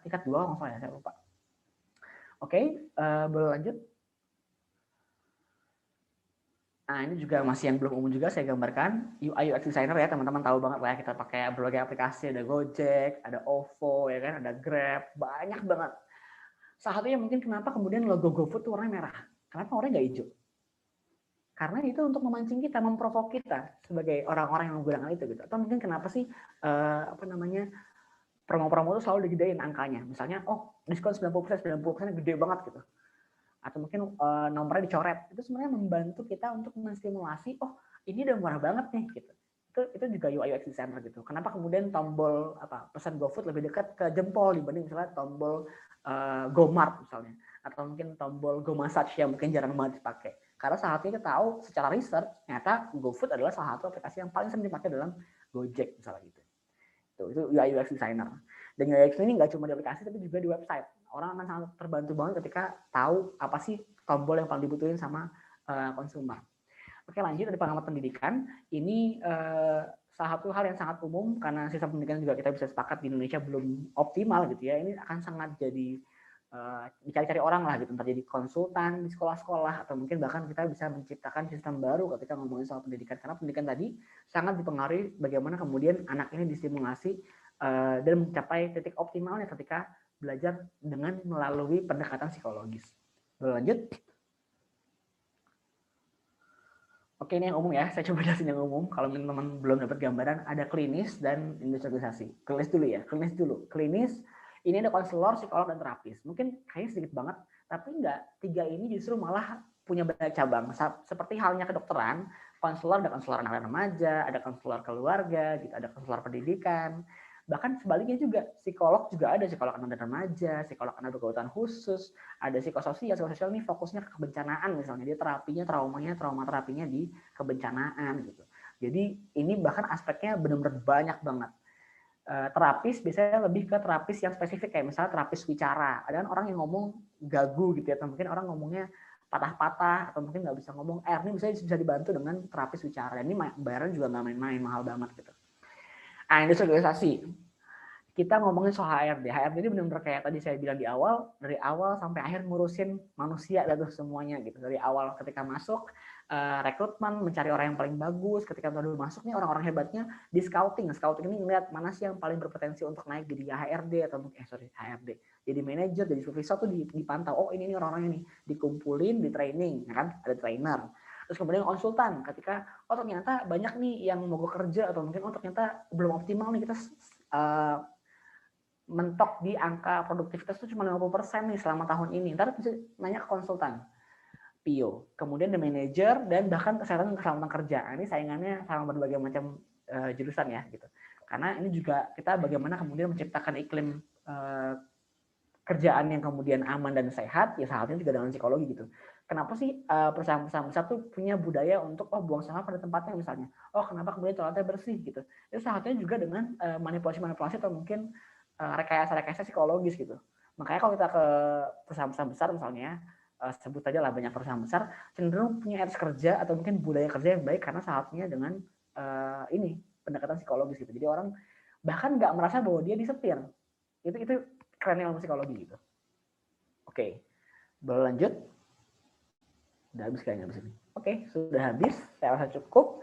tingkat 2 kalau nggak salah ya, saya lupa. Oke, boleh lanjut. Nah, ini juga masih yang belum umum juga saya gambarkan. UI UX designer ya, teman-teman tahu banget lah ya, kita pakai berbagai aplikasi, ada Gojek, ada OVO, ya kan, ada Grab, banyak banget. Salah satunya mungkin kenapa kemudian logo GoFood itu warnanya merah. Kenapa warnanya nggak hijau? Karena itu untuk memancing kita, memprovok kita sebagai orang-orang yang menggunakan itu gitu. Atau mungkin kenapa sih promo-promo itu selalu digedein angkanya. Misalnya, oh diskon 90%, 90% gede banget gitu. Atau mungkin nomornya dicoret. Itu sebenarnya membantu kita untuk menstimulasi, oh ini udah murah banget nih gitu. Itu juga UI UX designer gitu. Kenapa kemudian tombol pesan GoFood lebih dekat ke jempol dibanding misalnya tombol GoMart misalnya, atau mungkin tombol GoMassage yang mungkin jarang banget dipakai. Karena saat ini kita tahu secara research ternyata GoFood adalah salah satu aplikasi yang paling sering dipakai dalam Gojek misalnya gitu. Itu UI UX designer. Dan UI UX ini nggak cuma di aplikasi tapi juga di website. Orang akan sangat terbantu banget ketika tahu apa sih tombol yang paling dibutuhin sama konsumer. Oke, lanjut dari pengamat pendidikan. Ini salah satu hal yang sangat umum karena sistem pendidikan juga kita bisa sepakat di Indonesia belum optimal gitu ya. Ini akan sangat jadi dicari-cari orang lah gitu, entah jadi konsultan di sekolah-sekolah atau mungkin bahkan kita bisa menciptakan sistem baru ketika ngomongin soal pendidikan, karena pendidikan tadi sangat dipengaruhi bagaimana kemudian anak ini distimulasi dan mencapai titik optimalnya ketika belajar dengan melalui pendekatan psikologis. Berlanjut. Oke, ini yang umum ya, saya coba jelasin yang umum. Kalau teman-teman belum dapat gambaran, ada klinis dan industrialisasi. Klinis dulu ya, klinis dulu. Klinis, ini ada konselor, psikolog, dan terapis. Mungkin kayaknya sedikit banget, tapi enggak. Tiga ini justru malah punya banyak cabang. Seperti halnya kedokteran, konselor ada konselor anak dan remaja, ada konselor keluarga, gitu, ada konselor pendidikan. Bahkan sebaliknya juga, psikolog juga ada, psikolog anak dan remaja, psikolog anak berkebutuhan khusus, ada psikososial. Psikososial ini fokusnya ke kebencanaan misalnya, dia terapinya, trauma terapinya di kebencanaan gitu. Jadi ini bahkan aspeknya benar-benar banyak banget. Terapis biasanya lebih ke terapis yang spesifik, kayak misalnya terapis wicara. Ada kan orang yang ngomong gagu gitu ya, atau mungkin orang ngomongnya patah-patah, atau mungkin nggak bisa ngomong R, ini bisa dibantu dengan terapis wicara. Dan ini bayaran juga nggak main-main, mahal banget gitu. Nah, industrialisasi. Kita ngomongin soal HRD. HRD ini benar-benar kayak tadi saya bilang di awal, dari awal sampai akhir ngurusin manusia dan semuanya gitu. Dari awal ketika masuk, rekrutmen, mencari orang yang paling bagus. Ketika udah masuk nih orang-orang hebatnya di scouting. Scouting ini ngeliat mana sih yang paling berpotensi untuk naik jadi HRD atau mungkin HRD. Jadi manajer, jadi supervisor tuh dipantau. Oh ini orang-orang ini dikumpulin, di training, ya kan? Ada trainer. Terus kemudian konsultan, ketika oh ternyata banyak nih yang mau kerja atau mungkin oh ternyata belum optimal nih kita mentok di angka produktivitas itu cuma 50% nih selama tahun ini. Ntar bisa nanya ke konsultan, PO, kemudian the manager, dan bahkan kesehatan keselamatan kerja. Ini saingannya sama berbagai macam jurusan ya gitu. Karena ini juga kita bagaimana kemudian menciptakan iklim kerjaan yang kemudian aman dan sehat, ya salah satunya juga dengan psikologi gitu. Kenapa sih perusahaan-perusahaan besar tuh punya budaya untuk buang sampah pada tempatnya misalnya? Oh kenapa kemudian toiletnya bersih gitu? Itu salah satunya juga dengan manipulasi-manipulasi atau mungkin rekayasa-rekayasa psikologis gitu. Makanya kalau kita ke perusahaan-perusahaan besar misalnya, sebut aja lah banyak perusahaan besar, cenderung punya etos kerja atau mungkin budaya kerja yang baik karena salah satunya dengan ini pendekatan psikologis gitu. Jadi orang bahkan nggak merasa bahwa dia disetir. Itu kerennya ilmu psikologi gitu. Oke, boleh lanjut? Udah habis kayaknya habis ini. Oke, sudah habis. Saya rasa cukup.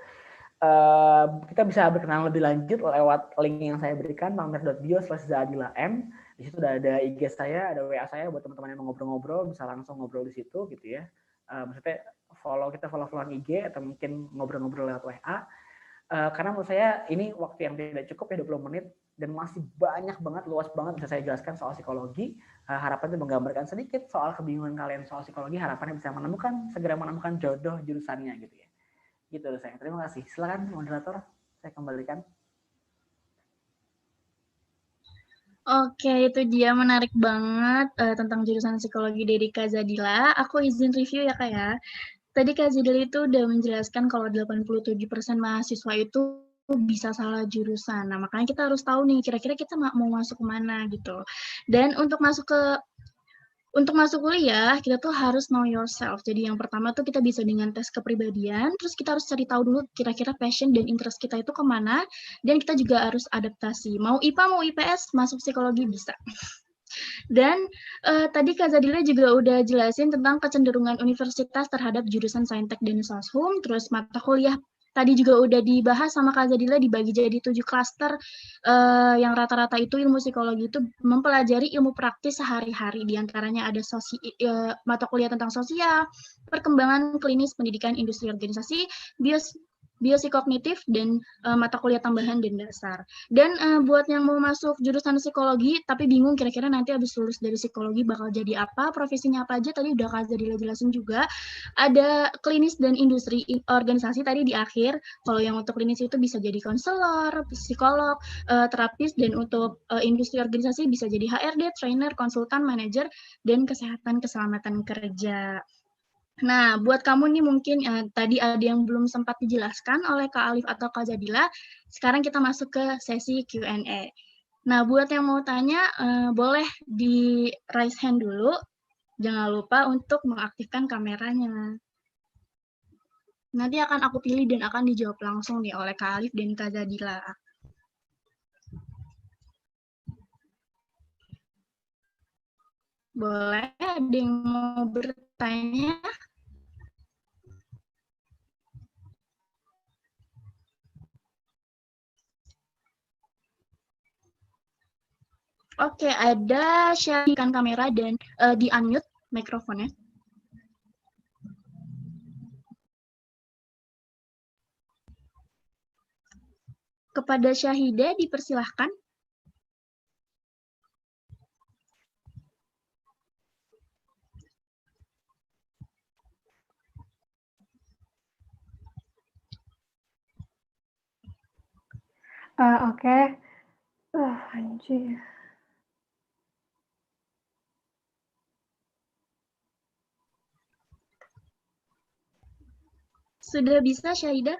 Kita bisa berkenalan lebih lanjut lewat link yang saya berikan, pamer.bio/zaadilam. Di situ udah ada IG saya, ada WA saya buat teman-teman yang mau ngobrol-ngobrol, bisa langsung ngobrol di situ gitu ya. Maksudnya follow-followan IG atau mungkin ngobrol-ngobrol lewat WA. Karena menurut saya ini waktu yang tidak cukup ya 20 menit dan masih banyak banget, luas banget bisa saya jelaskan soal psikologi. Harapannya menggambarkan sedikit soal kebingungan kalian soal psikologi, harapannya bisa segera menemukan jodoh jurusannya gitu ya. Gitu saya. Terima kasih. Silakan moderator, saya kembalikan. Oke, itu dia menarik banget tentang jurusan psikologi dari Kak Zadila. Aku izin review ya Kak ya. Tadi Kak Zadila itu udah menjelaskan kalau 87% mahasiswa itu bisa salah jurusan. Nah, makanya kita harus tahu nih kira-kira kita mau masuk kemana gitu. Dan untuk masuk kuliah, kita tuh harus know yourself. Jadi yang pertama tuh kita bisa dengan tes kepribadian, terus kita harus cari tahu dulu kira-kira passion dan interest kita itu kemana, dan kita juga harus adaptasi. Mau IPA, mau IPS, masuk psikologi bisa. Dan tadi Kak Zadila juga udah jelasin tentang kecenderungan universitas terhadap jurusan Saintek dan Soshum, terus mata kuliah tadi juga udah dibahas sama Kak Zadila dibagi jadi 7 klaster yang rata-rata itu ilmu psikologi itu mempelajari ilmu praktis sehari-hari. Di antaranya ada mata kuliah tentang sosial, perkembangan klinis pendidikan industri organisasi, biopsikognitif, dan mata kuliah tambahan dan dasar. Dan buat yang mau masuk jurusan psikologi tapi bingung kira-kira nanti habis lulus dari psikologi bakal jadi apa, profesinya apa aja, tadi udah Kak Zadila jelasin juga. Ada klinis dan industri organisasi tadi di akhir. Kalau yang untuk klinis itu bisa jadi konselor, psikolog, terapis, dan untuk industri organisasi bisa jadi HRD, trainer, konsultan, manajer, dan kesehatan keselamatan kerja. Nah, buat kamu nih mungkin tadi ada yang belum sempat dijelaskan oleh Kak Alif atau Kak Zadila, sekarang kita masuk ke sesi Q&A. Nah, buat yang mau tanya, boleh di raise hand dulu. Jangan lupa untuk mengaktifkan kameranya. Nanti akan aku pilih dan akan dijawab langsung nih oleh Kak Alif dan Kak Zadila. Boleh, ada yang mau bertanya? Oke, ada sharingkan kamera dan di-unmute mikrofonnya. Kepada Syahida dipersilahkan. Oke. Anjir. Sudah bisa, Syahida?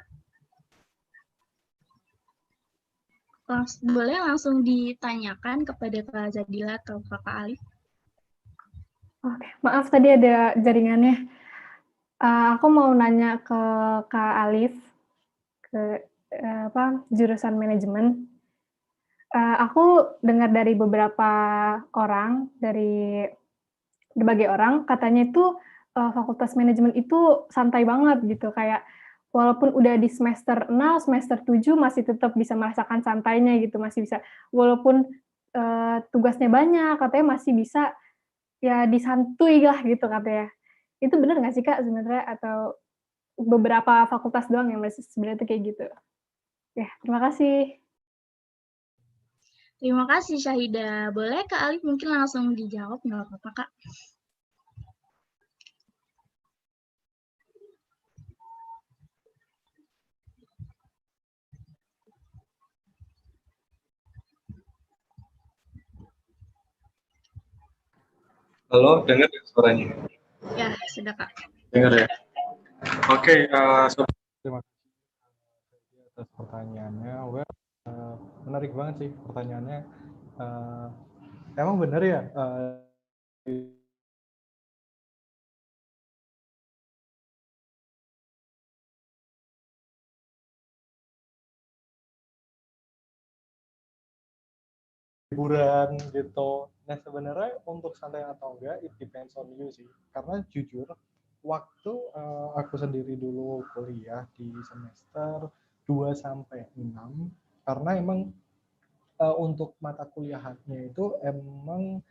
Boleh langsung ditanyakan kepada Kak Zadila atau Kak Alif. Oke, maaf tadi ada jaringannya. Aku mau nanya ke Kak Alif, ke jurusan manajemen. Aku dengar dari beberapa orang, dari berbagai orang, katanya itu fakultas manajemen itu santai banget gitu, kayak walaupun udah di semester 6, semester 7 masih tetap bisa merasakan santainya gitu, masih bisa walaupun tugasnya banyak, katanya masih bisa ya disantui lah gitu katanya. Itu benar nggak sih Kak sebenarnya atau beberapa fakultas doang yang masih sebenarnya tuh kayak gitu? Ya, terima kasih. Terima kasih, Syahida. Boleh Kak Alif mungkin langsung dijawab, nggak apa-apa, Kak. Halo, dengar ya suaranya? Ya, sudah Kak. Dengar ya? Oke, terima kasih atas pertanyaannya. Menarik banget sih pertanyaannya. Emang benar ya? Liburan gitu. Nah sebenarnya untuk santai atau enggak, it depends on you sih. Karena jujur, waktu aku sendiri dulu kuliah di semester 2 sampai 6, karena emang untuk mata kuliahnya itu emang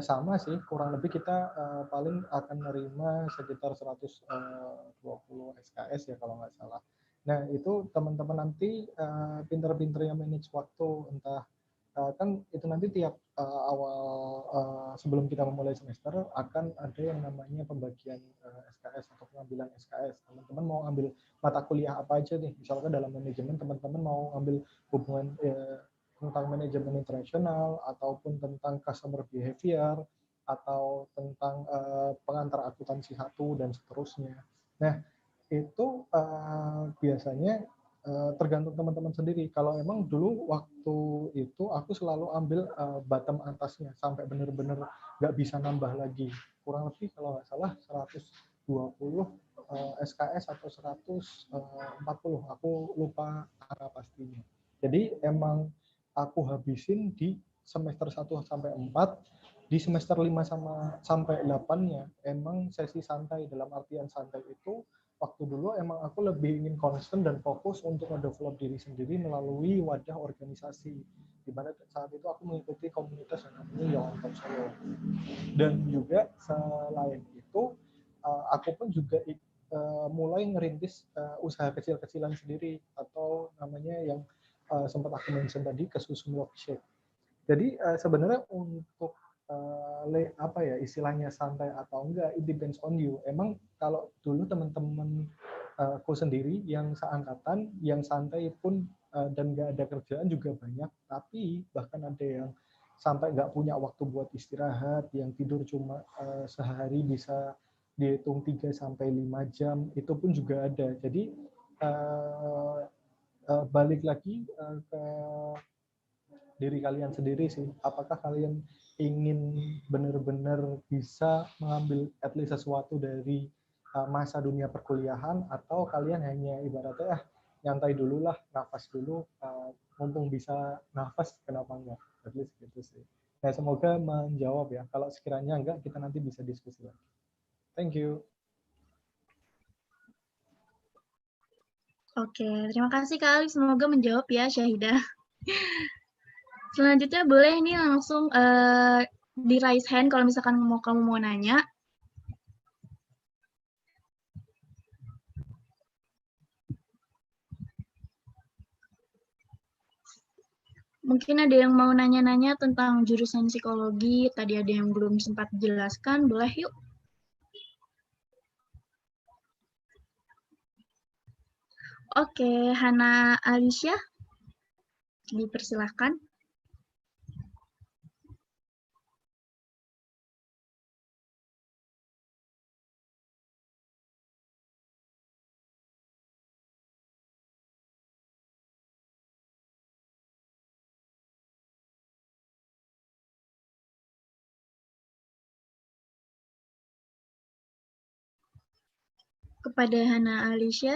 sama sih, kurang lebih kita paling akan menerima sekitar 120 SKS ya kalau nggak salah. Nah itu teman-teman nanti pinter-pinter yang manage waktu, entah kan itu nanti tiap awal sebelum kita memulai semester akan ada yang namanya pembagian SKS atau pengambilan SKS. Teman-teman mau ambil mata kuliah apa aja nih, misalkan dalam manajemen teman-teman mau ambil hubungan tentang manajemen internasional ataupun tentang customer behavior atau tentang pengantar akuntansi 1 dan seterusnya. Nah, itu biasanya tergantung teman-teman sendiri. Kalau emang dulu waktu itu aku selalu ambil bottom atasnya sampai benar-benar nggak bisa nambah lagi. Kurang lebih kalau nggak salah 120 SKS atau 140, aku lupa angka pastinya. Jadi emang aku habisin di semester 1 sampai 4 di semester 5 sampai 8-nya emang sesi santai. Dalam artian santai itu waktu dulu emang aku lebih ingin konsisten dan fokus untuk mendevelop diri sendiri melalui wadah organisasi, di mana saat itu aku mengikuti komunitas yang namanya Young on Top Solo. Dan juga selain itu aku pun juga mulai ngerintis usaha kecil-kecilan sendiri, atau namanya yang sempat aku mention tadi, Kesusu Milkshake. Jadi sebenarnya untuk apa ya istilahnya santai atau enggak, it depends on you. Emang kalau dulu teman-teman aku sendiri yang seangkatan yang santai pun dan nggak ada kerjaan juga banyak, tapi bahkan ada yang sampai nggak punya waktu buat istirahat, yang tidur cuma sehari bisa dihitung 3 sampai 5 jam, itu pun juga ada. Jadi balik lagi ke diri kalian sendiri sih. Apakah kalian ingin benar-benar bisa mengambil at least sesuatu dari masa dunia perkuliahan, atau kalian hanya ibaratnya nyantai dulu lah, nafas dulu, mumpung bisa nafas kenapa enggak, at least gitu sih. Nah, semoga menjawab ya. Kalau sekiranya enggak, kita nanti bisa diskusi lagi. Thank you. Oke, terima kasih Kak Alif. Semoga menjawab ya Syahidah. Selanjutnya boleh nih langsung di raise hand kalau misalkan kamu mau nanya. Mungkin ada yang mau nanya-nanya tentang jurusan psikologi, tadi ada yang belum sempat dijelaskan, boleh yuk. Oke, Hana Alicia, dipersilahkan. Kepada Hana Alicia.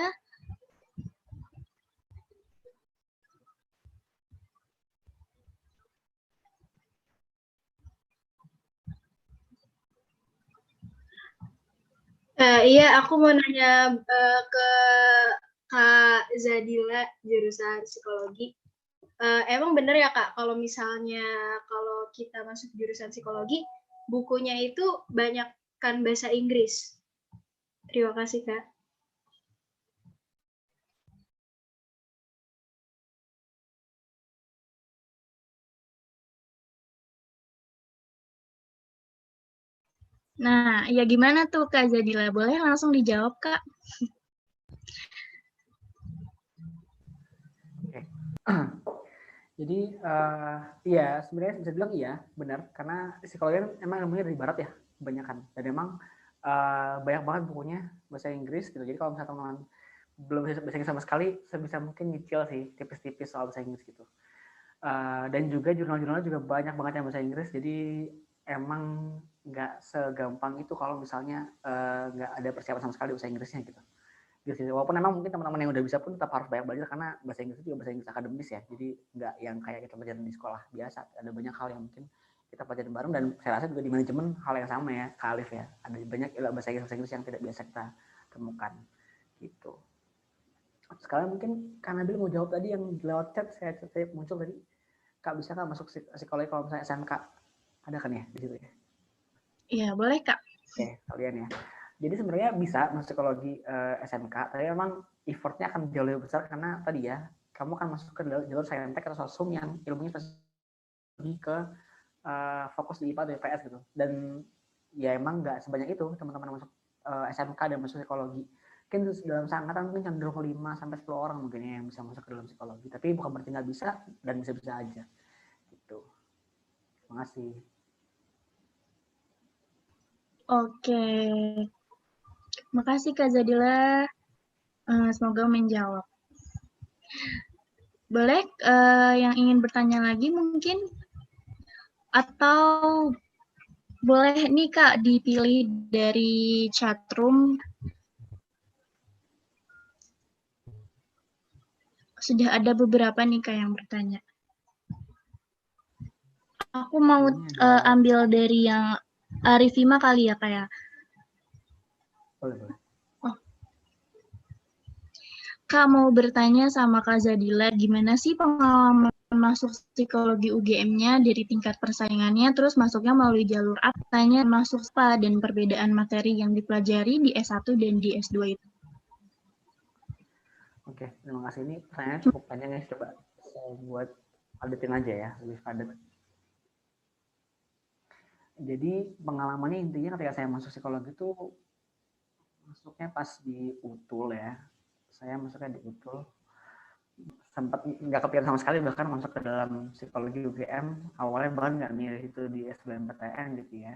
Iya, aku mau nanya ke Kak Zadila, jurusan psikologi. Emang bener ya Kak, kalau misalnya kalau kita masuk jurusan psikologi, bukunya itu banyak kan bahasa Inggris. Terima kasih Kak. Nah, ya gimana tuh Kak Zadila? Boleh langsung dijawab Kak? Oke. Jadi iya sebenarnya bisa bilang iya benar, karena psikologi kan emang ilmunya dari barat ya kebanyakan, dan emang banyak banget bukunya bahasa Inggris gitu. Jadi kalau misalnya teman-teman belum bisa bahasa Inggris sama sekali, sebisa mungkin nyicil sih tipis-tipis soal bahasa Inggris gitu. Dan juga jurnal-jurnalnya juga banyak banget yang bahasa Inggris, jadi emang nggak segampang itu kalau misalnya nggak ada persiapan sama sekali bahasa Inggrisnya gitu. Walaupun memang mungkin teman-teman yang udah bisa pun tetap harus banyak belajar, karena bahasa Inggris itu juga bahasa Inggris akademis ya, jadi nggak yang kayak kita pelajaran di sekolah biasa. Ada banyak hal yang mungkin kita pelajarin bareng, dan saya rasa juga di manajemen hal yang sama ya, Kak Alif ya. Ada banyak bahasa Inggris yang tidak biasa kita temukan gitu. Sekarang mungkin karena Nabil mau jawab tadi yang lewat chat, saya muncul tadi, Kak bisa Kak masuk psikologi kalau misalnya SMK? Ada kan ya di situ ya? Iya, boleh Kak. Oke, kalian ya. Jadi sebenarnya bisa masuk psikologi SMK, tapi memang effortnya akan jauh lebih besar, karena tadi ya, kamu akan masuk ke jalur saintek atau sosum yang ilmunya lebih ke fokus di IPA atau IPS gitu. Dan ya emang nggak sebanyak itu teman-teman masuk SMK dan masuk psikologi. Mungkin dalam seangkatan mungkin cenderung 5 sampai 10 orang mungkin yang bisa masuk ke dalam psikologi. Tapi bukan berarti nggak bisa, dan bisa-bisa aja. Gitu. Terima kasih. Oke. Makasih Kak Zadila. Semoga menjawab. Boleh yang ingin bertanya lagi mungkin? Atau boleh nih Kak dipilih dari chatroom. Sudah ada beberapa nih Kak yang bertanya. Aku mau ambil dari yang Arifima kali ya, kayak. Boleh. Kak mau bertanya sama Kak Zadila, gimana sih pengalaman masuk psikologi UGM-nya dari tingkat persaingannya, terus masuknya melalui jalur apa, tanya masuk apa, dan perbedaan materi yang dipelajari di S1 dan di S2 itu. Oke, terima kasih. Ini pertanyaannya cukup panjang ya, coba saya buat padetin aja ya, lebih padat. Jadi pengalamannya intinya ketika saya masuk psikologi itu masuknya pas di UTUL ya. Saya masuknya di UTUL. Sempat nggak kepikiran sama sekali bahkan masuk ke dalam psikologi UGM. Awalnya bahkan nggak milih itu di SBMPTN gitu ya.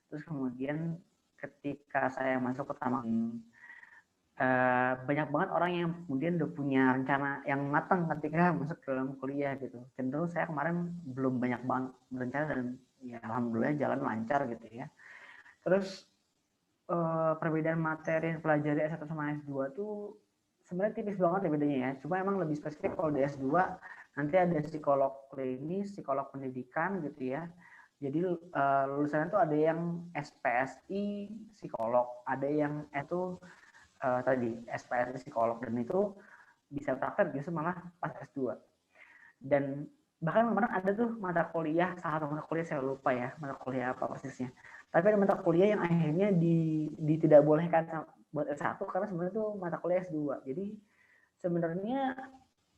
Terus kemudian ketika saya masuk pertama banyak banget orang yang kemudian udah punya rencana yang matang ketika masuk ke dalam kuliah gitu. Cenderung saya kemarin belum banyak banget berencana dan ya alhamdulillah jalan lancar gitu ya. Terus perbedaan materi yang pelajari S1 sama S2 tuh sebenarnya tipis banget ya bedanya ya. Cuma emang lebih spesifik kalau di S2 nanti ada psikolog klinis, psikolog pendidikan gitu ya. Jadi lulusannya tuh ada yang SPSI psikolog, ada yang itu tadi SPSI psikolog, dan itu bisa praktek justru malah pas S2. Dan bahkan kemarin ada tuh mata kuliah, salah satu mata kuliah saya lupa ya mata kuliah apa persisnya, tapi ada mata kuliah yang akhirnya tidak bolehkan buat S1 karena sebenarnya itu mata kuliah S2. Jadi sebenarnya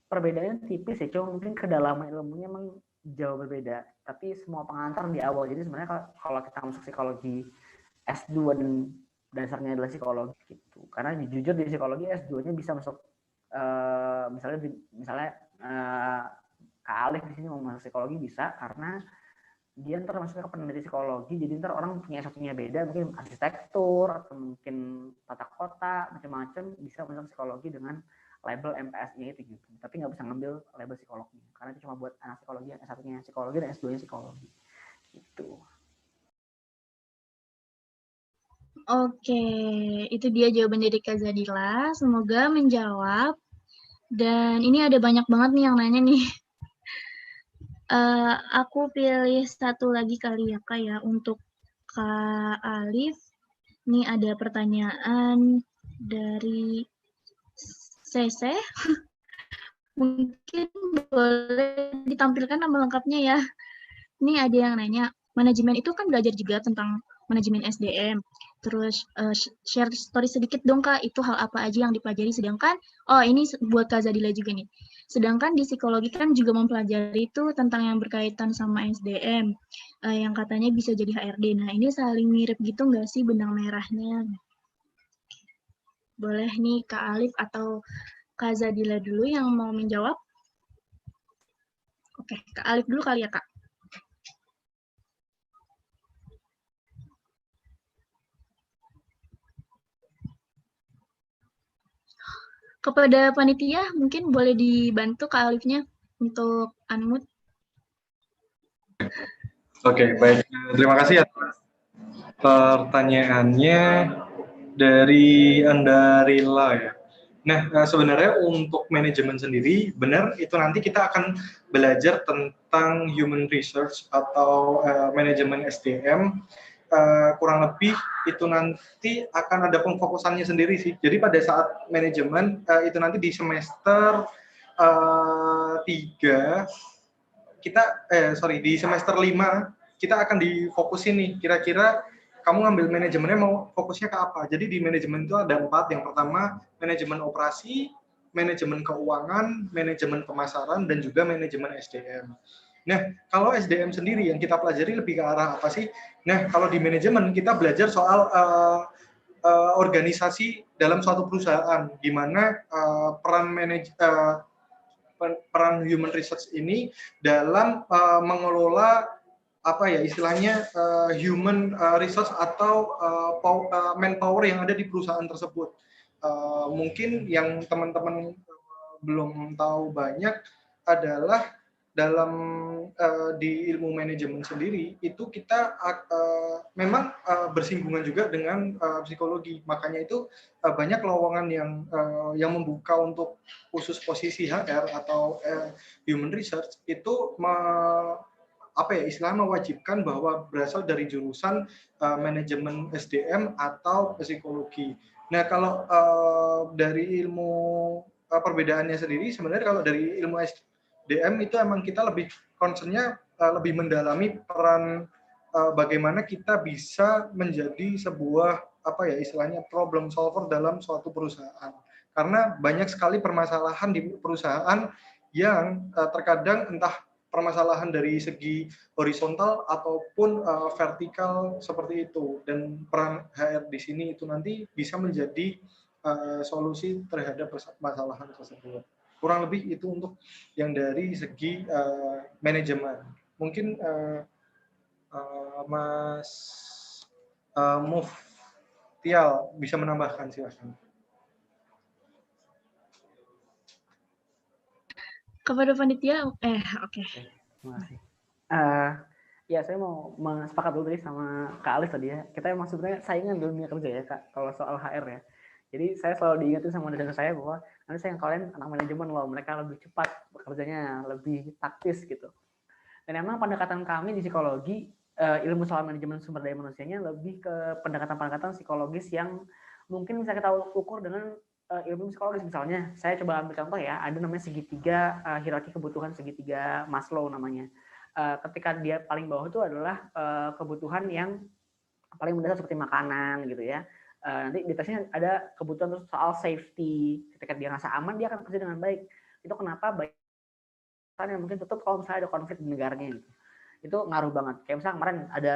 perbedaannya tipis ya, cuma mungkin kedalaman ilmunya memang jauh berbeda, tapi semua pengantar di awal. Jadi sebenarnya kalau kita masuk psikologi S2 dan dasarnya adalah psikologi gitu, karena jujur di psikologi S2-nya bisa masuk misalnya Kak Alif di sini mau masuk psikologi bisa karena dia ntar masuknya ke peneliti psikologi, jadi ntar orang punya satunya beda, mungkin arsitektur atau mungkin tata kota macam-macam, bisa masuk psikologi dengan label MPS-nya itu gitu. Tapi nggak bisa ngambil label psikolognya karena itu cuma buat anak psikologi yang S1-nya psikologi dan S2-nya psikologi gitu. Oke, itu dia jawaban dari Kak Zadila. Semoga menjawab. Dan ini ada banyak banget nih yang nanya nih. Aku pilih satu lagi kali ya Kak ya untuk Kak Alif. Ini ada pertanyaan dari Sese. Mungkin boleh ditampilkan nama lengkapnya ya. Ini ada yang nanya, manajemen itu kan belajar juga tentang manajemen SDM. Terus share story sedikit dong Kak, itu hal apa aja yang dipelajari, sedangkan, oh ini buat Kak Zadila juga nih. Sedangkan di psikologi kan juga mempelajari itu tentang yang berkaitan sama SDM, yang katanya bisa jadi HRD. Nah ini saling mirip gitu nggak sih benang merahnya? Boleh nih Kak Alif atau Kak Zadila dulu yang mau menjawab? Oke, Kak Alif dulu kali ya Kak. Kepada panitia mungkin boleh dibantu Kak Alifnya untuk unmute. Oke, baik. Terima kasih atas pertanyaannya dari Andarila ya. Nah, sebenarnya untuk manajemen sendiri, benar itu nanti kita akan belajar tentang human research atau manajemen SDM. Kurang lebih itu nanti akan ada pemfokusannya sendiri sih. Jadi pada saat manajemen itu nanti di semester 3 kita di semester 5 kita akan difokusin nih kira-kira kamu ngambil manajemennya mau fokusnya ke apa. Jadi di manajemen itu ada 4. Yang pertama manajemen operasi, manajemen keuangan, manajemen pemasaran, dan juga manajemen SDM. Nah, kalau SDM sendiri yang kita pelajari lebih ke arah apa sih? Nah, kalau di manajemen kita belajar soal organisasi dalam suatu perusahaan, di mana peran human research ini dalam mengelola apa ya istilahnya human resource atau manpower yang ada di perusahaan tersebut. Mungkin yang teman-teman belum tahu banyak adalah dalam di ilmu manajemen sendiri itu kita memang bersinggungan juga dengan psikologi. Makanya itu banyak lowongan yang membuka untuk khusus posisi HR atau human research itu istilahnya mewajibkan bahwa berasal dari jurusan manajemen SDM atau psikologi. Nah, kalau dari ilmu perbedaannya sendiri, sebenarnya kalau dari ilmu SDM itu emang kita lebih concernnya lebih mendalami peran bagaimana kita bisa menjadi sebuah istilahnya problem solver dalam suatu perusahaan. Karena banyak sekali permasalahan di perusahaan yang terkadang entah permasalahan dari segi horizontal ataupun vertikal seperti itu, dan peran HR di sini itu nanti bisa menjadi solusi terhadap permasalahan tersebut. Kurang lebih itu untuk yang dari segi manajemen. Mungkin Mas Muftial bisa menambahkan, silakan. Kepada panitia, oke. Terima kasih. Ya, saya mau sepakat dulu tadi sama Kak Alif tadi ya. Kita emang sebenarnya saingan di dunia kerja ya, Kak, kalau soal HR ya. Jadi saya selalu diingetin sama dosen saya bahwa nanti saya kalian anak manajemen loh, mereka lebih cepat bekerjanya, lebih taktis gitu. Dan emang pendekatan kami di psikologi, ilmu soal manajemen sumber daya manusianya lebih ke pendekatan-pendekatan psikologis yang mungkin bisa kita ukur dengan ilmu psikologis. Misalnya, saya coba ambil contoh ya, ada namanya segitiga hierarki kebutuhan segitiga Maslow namanya. Ketika dia paling bawah itu adalah kebutuhan yang paling mendasar seperti makanan gitu ya. Nanti di atasnya ada kebutuhan soal safety. Ketika dia ngerasa aman, dia akan bekerja dengan baik. Itu kenapa baik yang mungkin tutup kalau misalnya ada konflik di negaranya gitu. Itu ngaruh banget. Kayak misalnya kemarin ada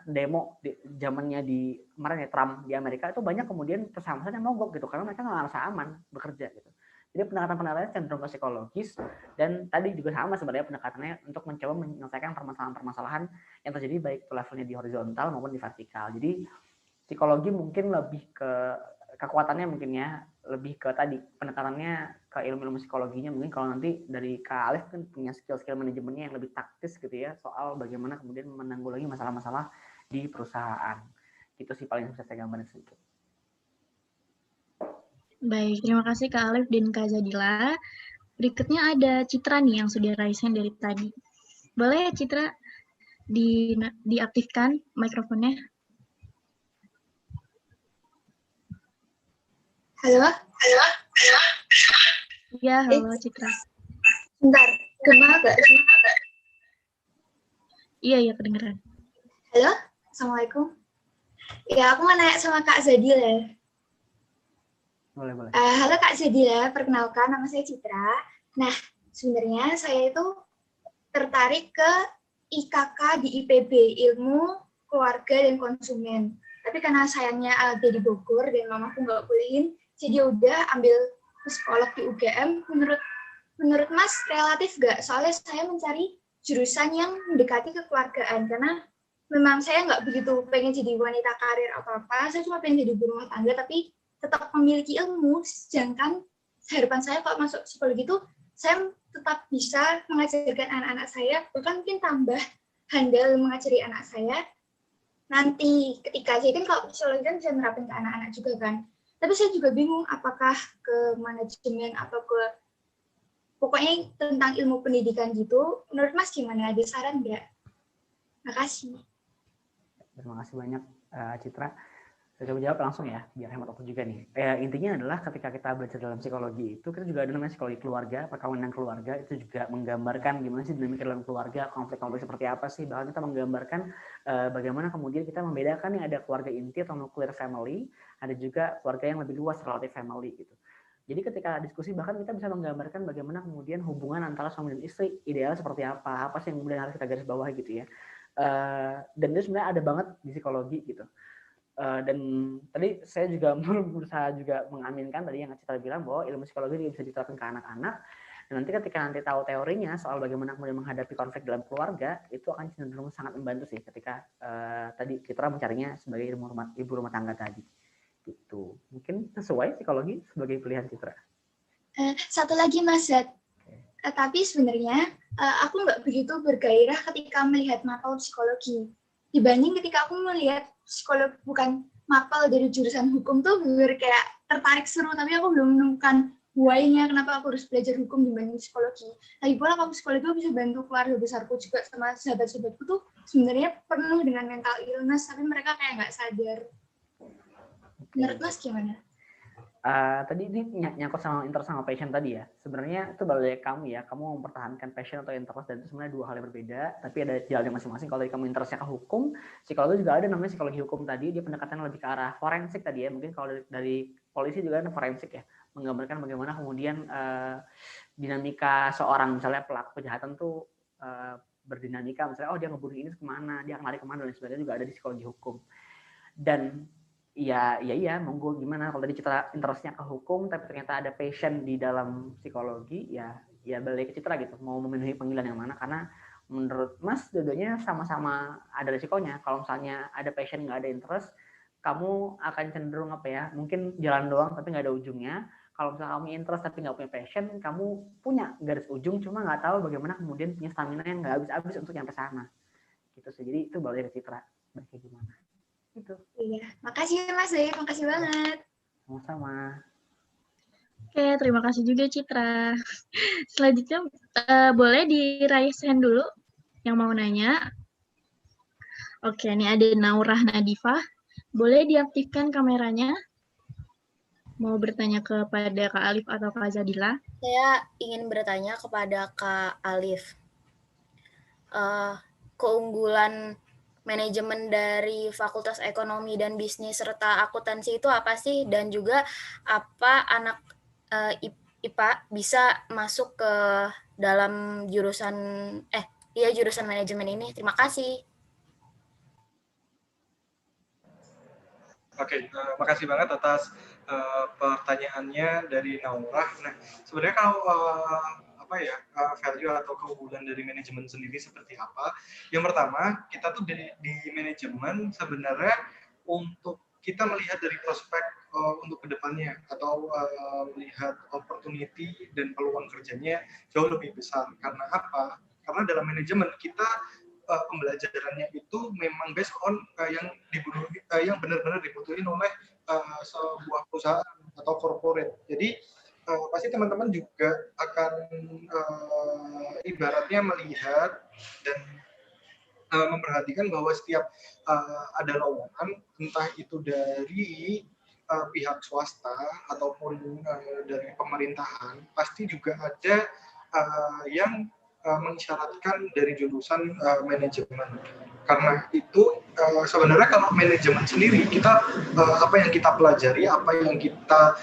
demo di zamannya di kemarin ya Trump di Amerika, itu banyak kemudian perusahaan-perusahaan yang mogok gitu karena mereka nggak ngerasa aman bekerja gitu. Jadi pendekatan-pendekatannya cenderung ke psikologis, dan tadi juga sama sebenarnya pendekatannya untuk mencoba menyelesaikan permasalahan-permasalahan yang terjadi baik levelnya di horizontal maupun di vertikal. Jadi psikologi mungkin lebih ke kekuatannya mungkin ya, lebih ke tadi pendekatannya ke ilmu-ilmu psikologinya. Mungkin kalau nanti dari Kak Alif kan punya skill-skill manajemennya yang lebih taktis gitu ya, soal bagaimana kemudian menanggulangi masalah-masalah di perusahaan. Itu sih paling bisa saya gambarin sedikit. Baik, terima kasih Kak Alif dan Kak Zadila. Berikutnya ada Citra nih yang sudah raise hand dari tadi. Boleh ya Citra diaktifkan mikrofonnya? Halo? Iya, halo Citra. Bentar, kenal gak? Iya, kedengeran. Halo? Assalamualaikum. Ya, aku mau nanya sama Kak Zadila. Boleh. Halo Kak Zadila, perkenalkan nama saya Citra. Nah, sebenarnya saya itu tertarik ke IKK di IPB, Ilmu Keluarga dan Konsumen. Tapi karena sayangnya ada di Bogor dan mamaku nggak bolehin, jadi udah ambil psikolog di UGM. Menurut Mas relatif nggak? Soalnya saya mencari jurusan yang mendekati kekeluargaan, karena memang saya nggak begitu pengen jadi wanita karir atau apa. Saya cuma pengen jadi ibu rumah tangga, tapi tetap memiliki ilmu. Sedangkan harapan saya kalau masuk psikologi itu saya tetap bisa mengajarkan anak-anak saya, bahkan mungkin tambah handal mengajari anak saya. Nanti ketika jadi kan kalau psikologi kan bisa nerapin ke anak-anak juga kan. Tapi saya juga bingung apakah ke manajemen atau ke pokoknya tentang ilmu pendidikan gitu. Menurut Mas gimana? Ada saran nggak? Makasih. Terima kasih banyak Citra. Saya coba jawab langsung ya, biar hemat waktu juga nih. Intinya adalah ketika kita belajar dalam psikologi itu, kita juga ada namanya psikologi keluarga, perkawinan keluarga, itu juga menggambarkan gimana sih dinamika dalam keluarga, konflik-konflik seperti apa sih, bahkan kita menggambarkan bagaimana kemudian kita membedakan nih ada keluarga inti atau nuclear family, ada juga keluarga yang lebih luas, relative family gitu. Jadi ketika diskusi bahkan kita bisa menggambarkan bagaimana kemudian hubungan antara suami dan istri ideal seperti apa sih yang kemudian harus kita garis bawahi gitu ya. Dan itu sebenarnya ada banget di psikologi gitu. Dan tadi saya juga berusaha juga mengaminkan tadi yang Citra bilang bahwa ilmu psikologi juga bisa diterapkan ke anak-anak, dan nanti ketika tahu teorinya soal bagaimana kemudian menghadapi konflik dalam keluarga, itu akan cenderung sangat membantu sih ketika tadi Citra mencarinya sebagai ibu rumah tangga tadi. Gitu. Mungkin sesuai psikologi sebagai pilihan Citra. Satu lagi Mas Zat. Tapi sebenarnya aku nggak begitu bergairah ketika melihat mapel psikologi. Dibanding ketika aku melihat mapel dari jurusan hukum tuh kayak tertarik seru, tapi aku belum menemukan why-nya kenapa aku harus belajar hukum dibanding psikologi. Lagi pula kalau psikologi aku bisa bantu keluarga besarku juga sama sahabat-sahabatku tuh sebenarnya penuh dengan mental illness, tapi mereka kayak nggak sadar. Menurut Mas gimana? Tadi ini nyangkut sama interest sama passion tadi ya. Sebenarnya itu balik kamu ya. Kamu mempertahankan passion atau interest, dan itu sebenarnya dua hal yang berbeda. Tapi ada jalannya masing-masing. Kalau kamu interestnya ke hukum, psikologi juga ada namanya psikologi hukum tadi. Dia pendekatannya lebih ke arah forensik tadi ya. Mungkin kalau dari polisi juga ada forensik ya. Menggambarkan bagaimana kemudian dinamika seorang, misalnya pelaku kejahatan tuh berdinamika. Misalnya dia ngebunuh ini kemana, dia akan lari kemana, dan sebagainya juga ada di psikologi hukum. Dan iya monggo, gimana kalau tadi Citra interestnya ke hukum tapi ternyata ada passion di dalam psikologi, ya balik ke Citra gitu, mau memenuhi panggilan yang mana. Karena menurut Mas dua-duanya sama-sama ada resikonya. Kalau misalnya ada passion nggak ada interest, kamu akan cenderung mungkin jalan doang tapi nggak ada ujungnya. Kalau misalnya kamu interest tapi nggak punya passion, kamu punya garis ujung cuma nggak tahu bagaimana kemudian punya stamina yang nggak habis-habis untuk nyampe sana gitu sih. Jadi itu balik ke Citra, baiknya gimana gitu. Iya, makasih Mas Zair, makasih banget. Sama-sama. Oke, terima kasih juga Citra. Selanjutnya boleh di-raise hand dulu yang mau nanya. Oke, ini ada Naurah Nadifah. Boleh diaktifkan kameranya? Mau bertanya kepada Kak Alif atau Kak Zadila? Saya ingin bertanya kepada Kak Alif. Keunggulan manajemen dari Fakultas Ekonomi dan Bisnis serta akuntansi itu apa sih? Dan juga apa anak IPA bisa masuk ke dalam jurusan manajemen ini? Terima kasih. Oke, makasih banget atas pertanyaannya dari Naurah. Nah, sebenarnya kalau value atau keunggulan dari manajemen sendiri seperti apa? Yang pertama, kita tuh di manajemen sebenarnya untuk kita melihat dari prospek untuk kedepannya atau melihat opportunity dan peluang kerjanya jauh lebih besar. Karena apa? Karena dalam manajemen kita pembelajarannya itu memang based on yang benar-benar dibutuhin oleh sebuah perusahaan atau corporate. Jadi pasti teman-teman juga akan ibaratnya melihat dan memperhatikan bahwa setiap ada lowongan, entah itu dari pihak swasta ataupun dari pemerintahan, pasti juga ada yang mengisyaratkan dari jurusan manajemen. Karena itu sebenarnya kalau manajemen sendiri kita apa yang kita pelajari, apa yang kita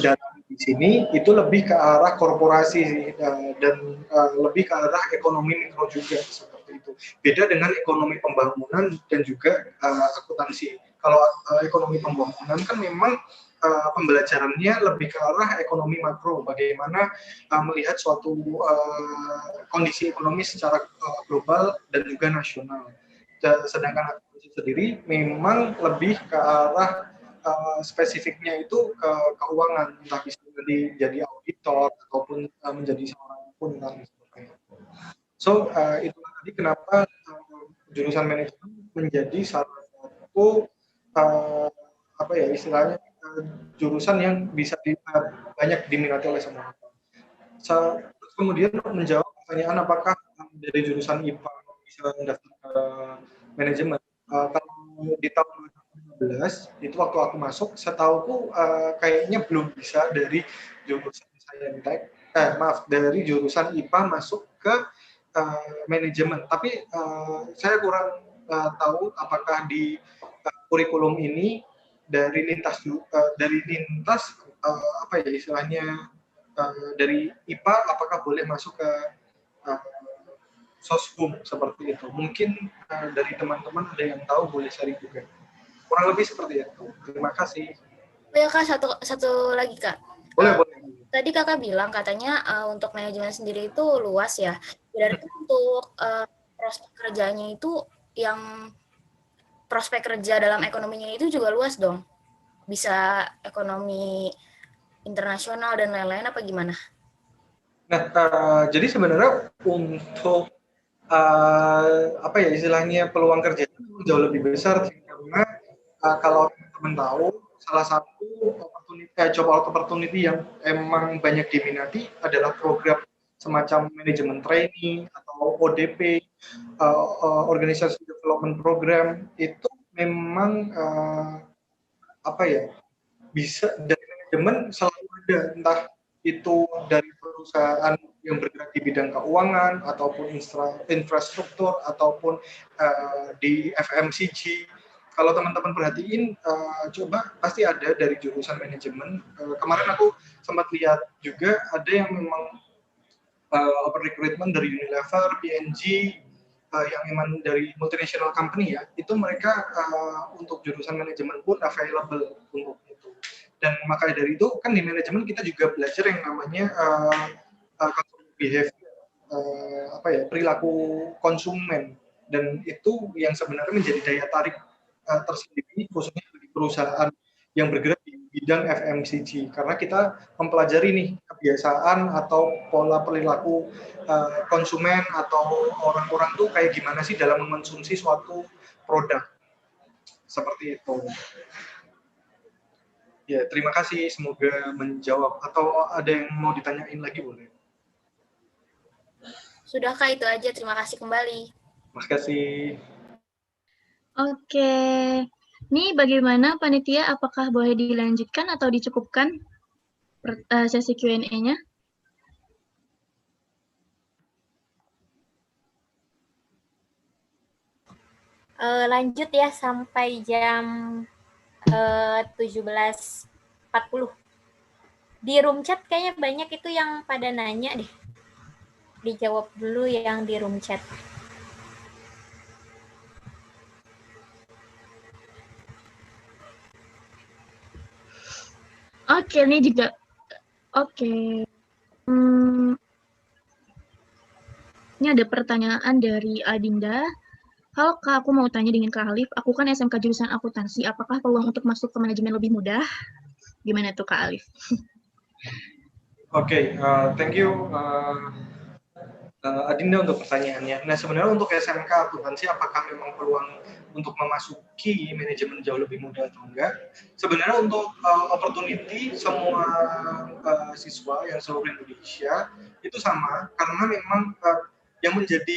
dalami di sini itu lebih ke arah korporasi dan lebih ke arah ekonomi mikro juga seperti itu. Beda dengan ekonomi pembangunan dan juga akuntansi. Kalau ekonomi pembangunan kan memang pembelajarannya lebih ke arah ekonomi makro, bagaimana melihat suatu kondisi ekonomi secara global dan juga nasional. Sedangkan akuntansi sendiri memang lebih ke arah spesifiknya itu ke keuangan, entah bisa jadi auditor ataupun menjadi seorang akuntan seperti itu. So itulah tadi kenapa jurusan manajemen menjadi salah satu istilahnya jurusan yang bisa banyak diminati oleh semua orang. Kemudian menjawab pertanyaan apakah dari jurusan IPA bisa mendaftar ke manajemen. Kalau di tahun 2015 itu waktu aku masuk, setahuku kayaknya belum bisa dari jurusan Saintek, dari jurusan IPA masuk ke manajemen. Tapi saya kurang tahu apakah di kurikulum ini dari lintas istilahnya dari IPA apakah boleh masuk ke soshum seperti itu. Mungkin dari teman-teman ada yang tahu, boleh sharing juga. Kurang lebih seperti itu. Terima kasih. Ya Kak, satu lagi Kak. Boleh. Tadi Kakak bilang katanya untuk manajemen sendiri itu luas ya. Berarti untuk prospek kerjanya itu yang prospek kerja dalam ekonominya itu juga luas dong. Bisa ekonomi internasional dan lain-lain apa gimana? Nah, jadi sebenarnya untuk istilahnya peluang kerja jauh lebih besar karena kalau teman-teman tahu salah satu opportunity job opportunity yang emang banyak diminati adalah program semacam manajemen training atau ODP, organisasi development program. Itu memang apa ya, bisa dari manajemen selalu ada, entah itu dari perusahaan yang bergerak di bidang keuangan ataupun infrastruktur ataupun di FMCG. Kalau teman-teman perhatiin, coba pasti ada dari jurusan manajemen. Kemarin aku sempat lihat juga ada yang memang open recruitment dari Unilever, P&G, yang memang dari multinational company ya, itu mereka untuk jurusan manajemen pun available untuk itu. Dan makanya dari itu kan di manajemen kita juga belajar yang namanya consumer behavior, perilaku konsumen, dan itu yang sebenarnya menjadi daya tarik tersendiri khususnya bagi perusahaan yang bergerak di bidang FMCG, karena kita mempelajari nih kebiasaan atau pola perilaku konsumen atau orang-orang tuh kayak gimana sih dalam mengonsumsi suatu produk seperti itu. Ya, terima kasih, semoga menjawab. Atau ada yang mau ditanyain lagi boleh? Sudahkah itu aja? Terima kasih kembali. Terima kasih. Oke. Nih bagaimana panitia, apakah boleh dilanjutkan atau dicukupkan sesi Q&A-nya? Lanjut ya sampai jam 17.40. Di room chat kayaknya banyak itu yang pada nanya deh. Dijawab dulu yang di room chat. Oke, ini juga. Oke. Ini ada pertanyaan dari Adinda. Halo Kak, aku mau tanya dengan Kak Alif. Aku kan SMK jurusan akuntansi. Apakah peluang untuk masuk ke manajemen lebih mudah? Gimana tuh Kak Alif? Oke, thank you Adinda untuk pertanyaannya. Nah, sebenarnya untuk SMK akuntansi apakah memang peluang untuk memasuki manajemen jauh lebih mudah atau enggak? Sebenarnya untuk opportunity semua siswa yang seluruh Indonesia itu sama, karena memang yang menjadi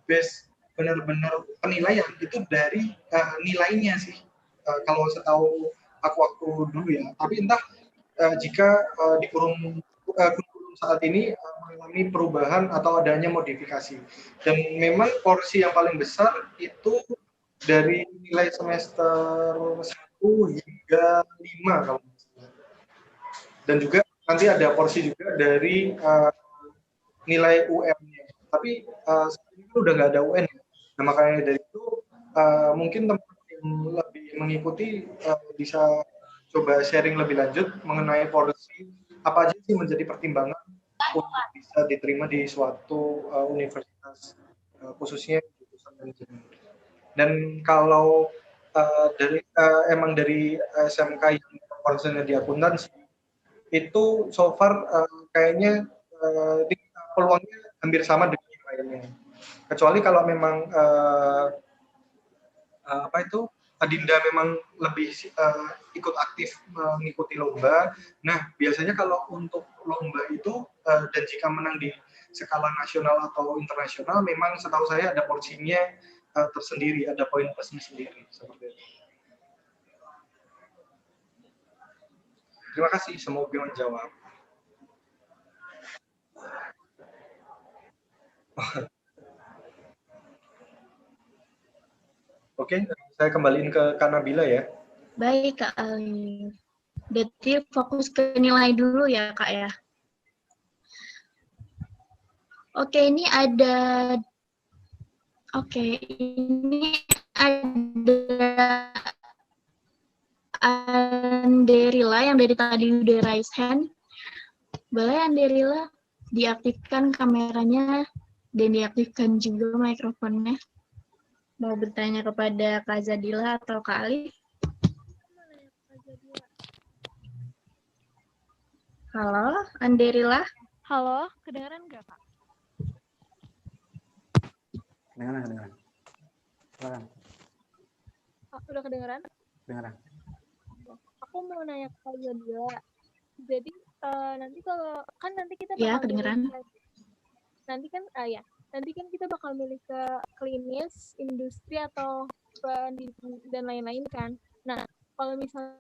base benar-benar penilaian itu dari nilainya sih. Kalau setahu aku waktu dulu ya. Tapi entah jika di kurikulum saat ini mengalami perubahan atau adanya modifikasi. Dan memang porsi yang paling besar itu dari nilai semester 1 hingga 5 kalau misalnya. Dan juga nanti ada porsi juga dari nilai UN-nya. Tapi saat ini udah nggak ada UN. Nah, makanya dari itu mungkin teman-teman yang lebih mengikuti bisa coba sharing lebih lanjut mengenai porsi apa aja sih menjadi pertimbangan untuk bisa diterima di suatu universitas, khususnya jurusan manajemen. Dan kalau emang dari SMK yang konsennya di akuntansi, itu so far kayaknya peluangnya hampir sama dengan yang lainnya. Kecuali kalau memang Adinda memang lebih ikut aktif mengikuti lomba. Nah, biasanya kalau untuk lomba itu dan jika menang di skala nasional atau internasional, memang setahu saya ada porsinya tersendiri, ada poin plusnya sendiri seperti itu. Terima kasih, semoga menjawab. Oke, saya kembaliin ke Kak Nabila ya. Baik Kak Alif. Berarti fokus ke nilai dulu ya Kak ya. Oke, ini ada Anderila yang dari tadi udah raise hand. Boleh Anderila diaktifkan kameranya dan diaktifkan juga mikrofonnya. Mau bertanya kepada Kak Zadila atau Kak Alif? Halo, Anderila. Halo, kedengaran nggak, Kak? Kedengaran. Silakan. Udah kedengaran? Kedengaran. Aku aku mau nanya ke Kak Zadila. Jadi nanti kalau kan nanti kita Ya, bakal kedengeran. nanti kan kita bakal milih ke klinis, industri atau pendidikan dan lain-lain kan. Nah, kalau misalnya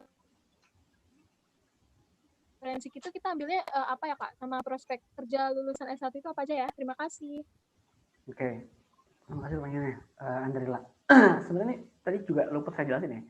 forensik itu kita ambilnya apa ya Kak? Sama prospek kerja lulusan S1 itu apa aja ya? Terima kasih. Oke, terima kasih pertanyaannya, Andrila. Sebenarnya tadi juga lupa saya jelasin ya.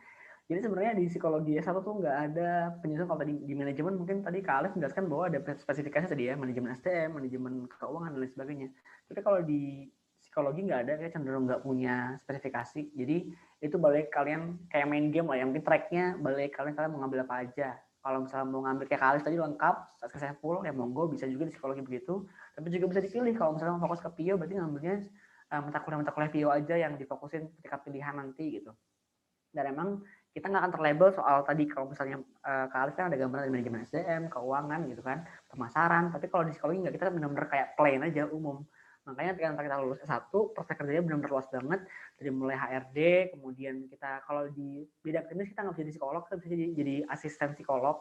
Jadi sebenarnya di psikologi S1 tuh nggak ada penyusunan. Kalau tadi di manajemen mungkin tadi Kak Alif menjelaskan bahwa ada spesifikasi tadi ya, manajemen SDM, manajemen keuangan dan lain sebagainya. Tapi kalau di psikologi nggak ada, kayak cenderung nggak punya spesifikasi. Jadi itu balik kalian kayak main game lah, yang mungkin tracknya balik kalian mau ngambil apa aja. Kalau misalnya mau ngambil kayak Kak Alif tadi lengkap, successful, ya monggo bisa juga di psikologi begitu. Tapi juga bisa dipilih kalau misalnya mau fokus ke PIO, berarti ngambilnya mata kuliah PIO aja yang difokusin ketika pilihan nanti gitu. Dan emang kita nggak akan terlabel soal tadi kalau misalnya Kak Alif kan ada gambaran dari manajemen SDM, keuangan gitu kan, pemasaran. Tapi kalau di psikologi nggak, kita benar-benar kayak plain aja, umum. Makanya ketika kita lulus S1, prospek kerjanya benar-benar luas banget. Dari mulai HRD, kemudian kita kalau di bidang klinis kita nggak bisa jadi psikolog, kita bisa jadi asisten psikolog.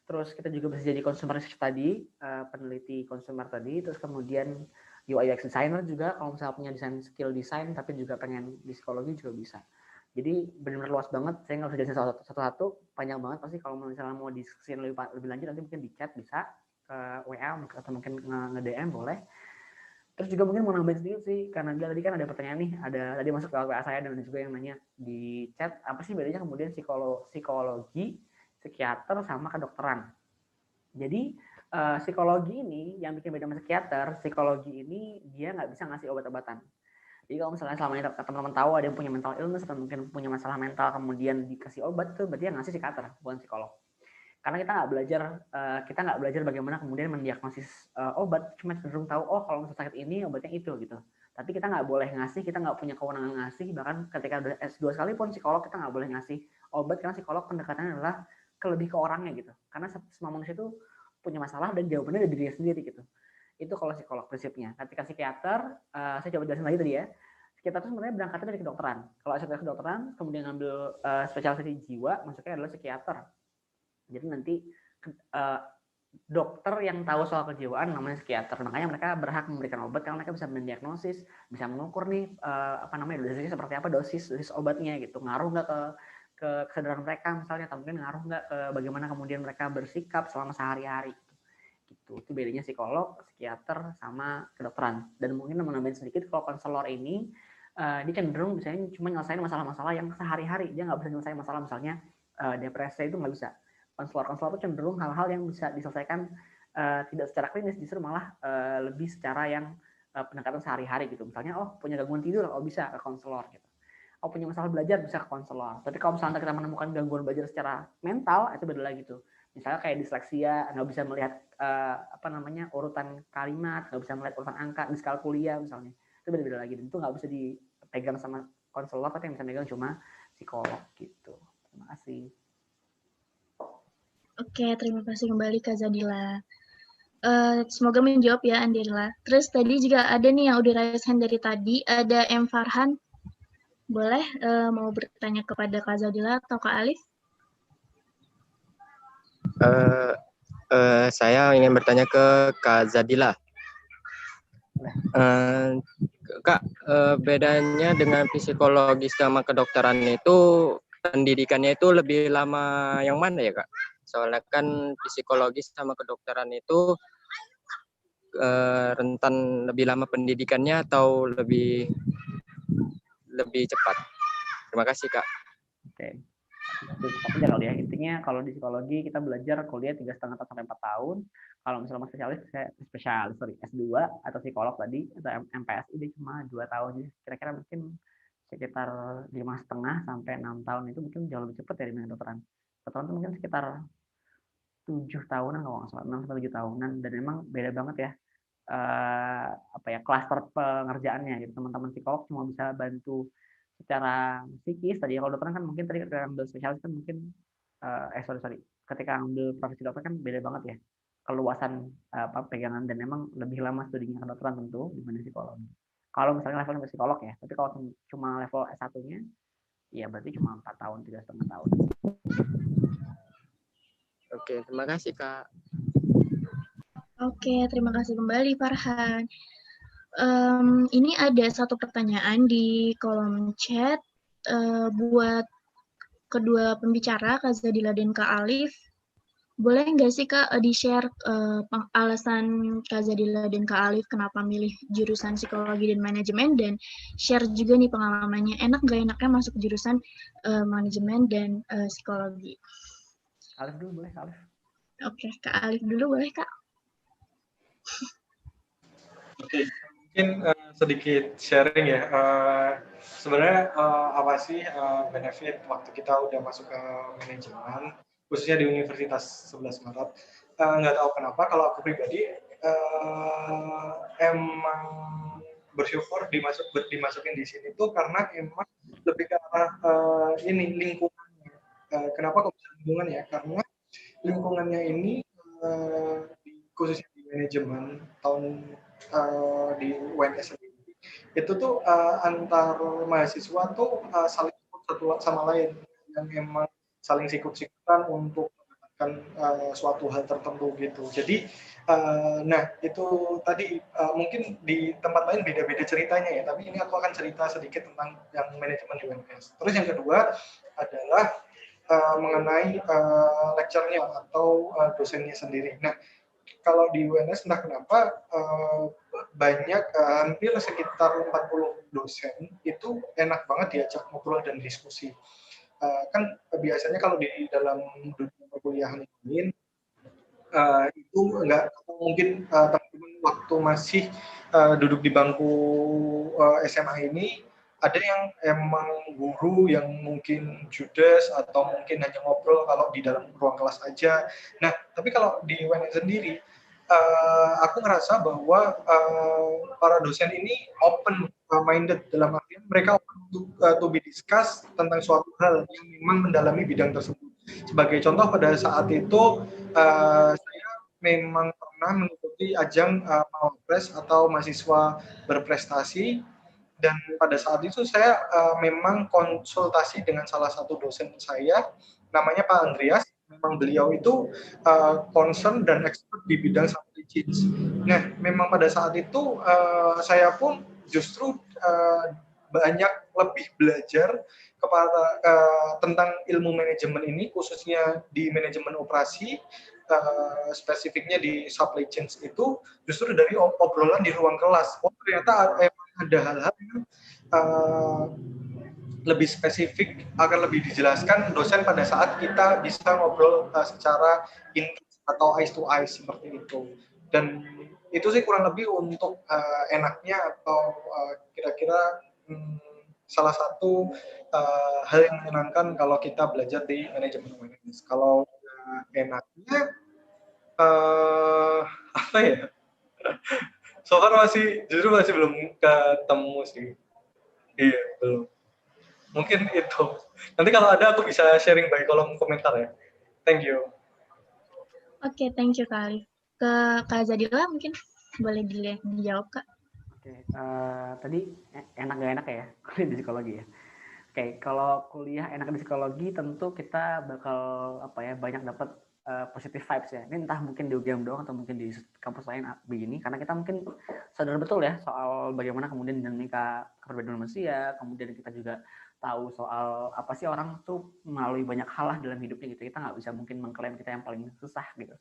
Terus kita juga bisa jadi consumer research tadi, peneliti consumer tadi. Terus kemudian UI UX designer juga, kalau misalnya punya skill desain, tapi juga pengen di psikologi juga bisa. Jadi benar-benar luas banget, saya nggak bisa jelasin satu-satu, panjang banget pasti. Kalau misalnya mau diskusiin lebih lanjut, nanti mungkin di chat bisa, ke WA atau mungkin nge-DM boleh. Terus juga mungkin mau nambahin sedikit sih, karena tadi kan ada pertanyaan nih, ada tadi masuk ke WA saya dan juga yang nanya di chat, apa sih bedanya kemudian psikologi, psikiater, sama kedokteran. Jadi psikologi ini yang bikin beda sama psikiater, psikologi ini dia nggak bisa ngasih obat-obatan. Jadi kalau misalnya selama ini teman-teman tahu ada yang punya mental illness atau mungkin punya masalah mental kemudian dikasih obat, tuh berarti yang ngasih psikiater, bukan psikolog. Karena kita nggak belajar bagaimana kemudian mendiagnosis obat, cuma cenderung tahu kalau misalnya sakit ini obatnya itu gitu. Tapi kita nggak boleh ngasih, kita nggak punya kewenangan ngasih. Bahkan ketika udah S2 sekalipun psikolog kita nggak boleh ngasih obat, karena psikolog pendekatannya adalah lebih ke orangnya gitu. Karena semua manusia itu punya masalah dan jawabannya dari dirinya sendiri gitu. Itu kalau psikolog prinsipnya. Ketika psikiater, saya coba jelasin lagi tadi ya. Psikiater itu sebenarnya berangkatnya dari kedokteran. Kalau saya kedokteran, kemudian ngambil spesialisasi jiwa, masuknya adalah psikiater. Jadi nanti dokter yang tahu soal kejiwaan namanya psikiater. Makanya mereka berhak memberikan obat karena mereka bisa mendiagnosis, bisa mengukur nih dosisnya seperti apa, dosis obatnya gitu. Ngaruh nggak ke kesadaran mereka misalnya, atau mungkin ngaruh nggak ke bagaimana kemudian mereka bersikap selama sehari-hari. Gitu. Itu bedanya psikolog, psikiater, sama kedokteran. Dan mungkin nambahin sedikit, kalau konselor ini dia cenderung misalnya cuma nyelesain masalah-masalah yang sehari-hari. Dia nggak bisa nyelesain masalah misalnya depresi, itu nggak bisa. Konselor itu cenderung hal-hal yang bisa diselesaikan tidak secara klinis, justru malah lebih secara yang pendekatan sehari-hari gitu. Misalnya punya gangguan tidur, bisa ke konselor gitu. Punya masalah belajar, bisa ke konselor. Tapi kalau misalnya kita menemukan gangguan belajar secara mental, itu beda lagi tuh. Misalnya kayak disleksia, nggak bisa melihat urutan kalimat, nggak bisa melihat urutan angka, diskalkulia misalnya, itu beda-beda lagi. Dan itu nggak bisa dipegang sama konselor, tapi yang bisa megang cuma psikolog gitu. Terima kasih. Oke, terima kasih kembali Kak Zadila. Semoga menjawab ya Andila. Terus tadi juga ada nih yang udah raise hand dari tadi, ada M. Farhan. Boleh mau bertanya kepada Kak Zadila atau Kak Alif? Saya ingin bertanya ke Kak Zadila. Kak, bedanya dengan psikologi sama kedokteran itu pendidikannya itu lebih lama yang mana ya Kak? Soalnya kan psikologi sama kedokteran itu rentan lebih lama pendidikannya atau lebih cepat? Terima kasih Kak. Oke. Cepat aja kali ya. Intinya kalau di psikologi kita belajar kuliah 3,5 sampai 4 tahun. Kalau misalnya S2 atau psikolog tadi atau MPSI dia cuma 2 tahun. Jadi kira-kira mungkin sekitar 5,5 sampai 6 tahun itu mungkin jauh lebih cepat dari kedokteran. Kedokteran itu mungkin sekitar 7 tahunan kalau nggak salah, 6 sampai 7 tahunan, dan memang beda banget ya klaster pengerjaannya gitu. Teman-teman psikolog cuma bisa bantu secara psikis tadi. Kalau dokter kan mungkin tadi ketika ambil spesialis kan mungkin ketika ambil profesi dokter kan beda banget ya keluasan pegangan, dan memang lebih lama studinya kedokteran tentu dibanding psikologi. Kalau misalnya levelnya psikolog ya, tapi kalau cuma level S1-nya ya berarti cuma 4 tahun, 3,5 tahun. Oke, terima kasih Kak. Oke, terima kasih kembali Farhan. Ini ada satu pertanyaan di kolom chat buat kedua pembicara, Kak Zadila dan Kak Alif. Boleh nggak sih Kak di-share alasan Kak Zadila dan Kak Alif kenapa milih jurusan psikologi dan manajemen, dan share juga nih pengalamannya, enak nggak enaknya masuk jurusan manajemen dan psikologi. Alif dulu boleh, Alif. Oke, Kak Alif dulu boleh Kak? Oke, mungkin sedikit sharing ya. Sebenarnya apa sih benefit waktu kita udah masuk ke manajemen, khususnya di Universitas 11 Maret. Nggak tahu kenapa, kalau aku pribadi emang bersyukur dimasukin di sini tuh karena emang lebih ke arah ini lingkungannya. Kenapa kok bisa lingkungan ya? Karena lingkungannya ini khususnya di manajemen di UNS sendiri itu tuh antar mahasiswa tuh saling ikut satu sama lain, yang emang saling sikut-sikutan untuk mendapatkan suatu hal tertentu gitu. Jadi nah itu tadi mungkin di tempat lain beda-beda ceritanya ya, tapi ini aku akan cerita sedikit tentang yang manajemen di UNS. Terus yang kedua adalah mengenai lecture-nya atau dosennya sendiri. Nah, kalau di UNS entah kenapa banyak hampir sekitar 40 dosen itu enak banget diajak ngobrol dan diskusi. Kan biasanya kalau di dalam dunia perkuliahan lain itu nggak mungkin teman-teman waktu masih duduk di bangku SMA ini ada yang emang guru yang mungkin judes atau mungkin hanya ngobrol kalau di dalam ruang kelas aja. Nah, tapi kalau di UNS sendiri, aku ngerasa bahwa para dosen ini open minded, dalam artian mereka open to be discuss tentang suatu hal yang memang mendalami bidang tersebut. Sebagai contoh, pada saat itu saya memang pernah mengikuti ajang Mawapres atau mahasiswa berprestasi. Dan pada saat itu saya memang konsultasi dengan salah satu dosen saya, namanya Pak Andreas. Memang beliau itu concern dan expert di bidang supply chain. Nah, memang pada saat itu saya pun justru banyak lebih belajar kepada tentang ilmu manajemen ini, khususnya di manajemen operasi, spesifiknya di supply chain itu justru dari obrolan di ruang kelas. Oh, ternyata ada hal-hal yang lebih spesifik, akan lebih dijelaskan dosen pada saat kita bisa ngobrol secara intens atau eyes to eyes seperti itu. Dan itu sih kurang lebih untuk enaknya atau kira-kira salah satu hal yang menyenangkan kalau kita belajar di manajemen UNS. Kalau enaknya apa ya? So far justru masih belum ketemu sih. Iya, belum. Mungkin itu. Nanti kalau ada aku bisa sharing by kolom komentar ya. Thank you. Oke, thank you Kak Alif. Ke Kak Zadila mungkin boleh dijawab Kak. Oke, tadi enak gak enak ya kuliah di psikologi ya. Oke, kalau kuliah enak di psikologi tentu kita bakal banyak dapat positive vibes ya. Ini entah mungkin di UGM doang atau mungkin di kampus lain begini, karena kita mungkin sadar betul ya soal bagaimana kemudian dinamika kepribadian manusia, kemudian kita juga tahu soal apa sih orang tuh melalui banyak hal lah dalam hidupnya gitu. Kita nggak bisa mungkin mengklaim kita yang paling susah gitu,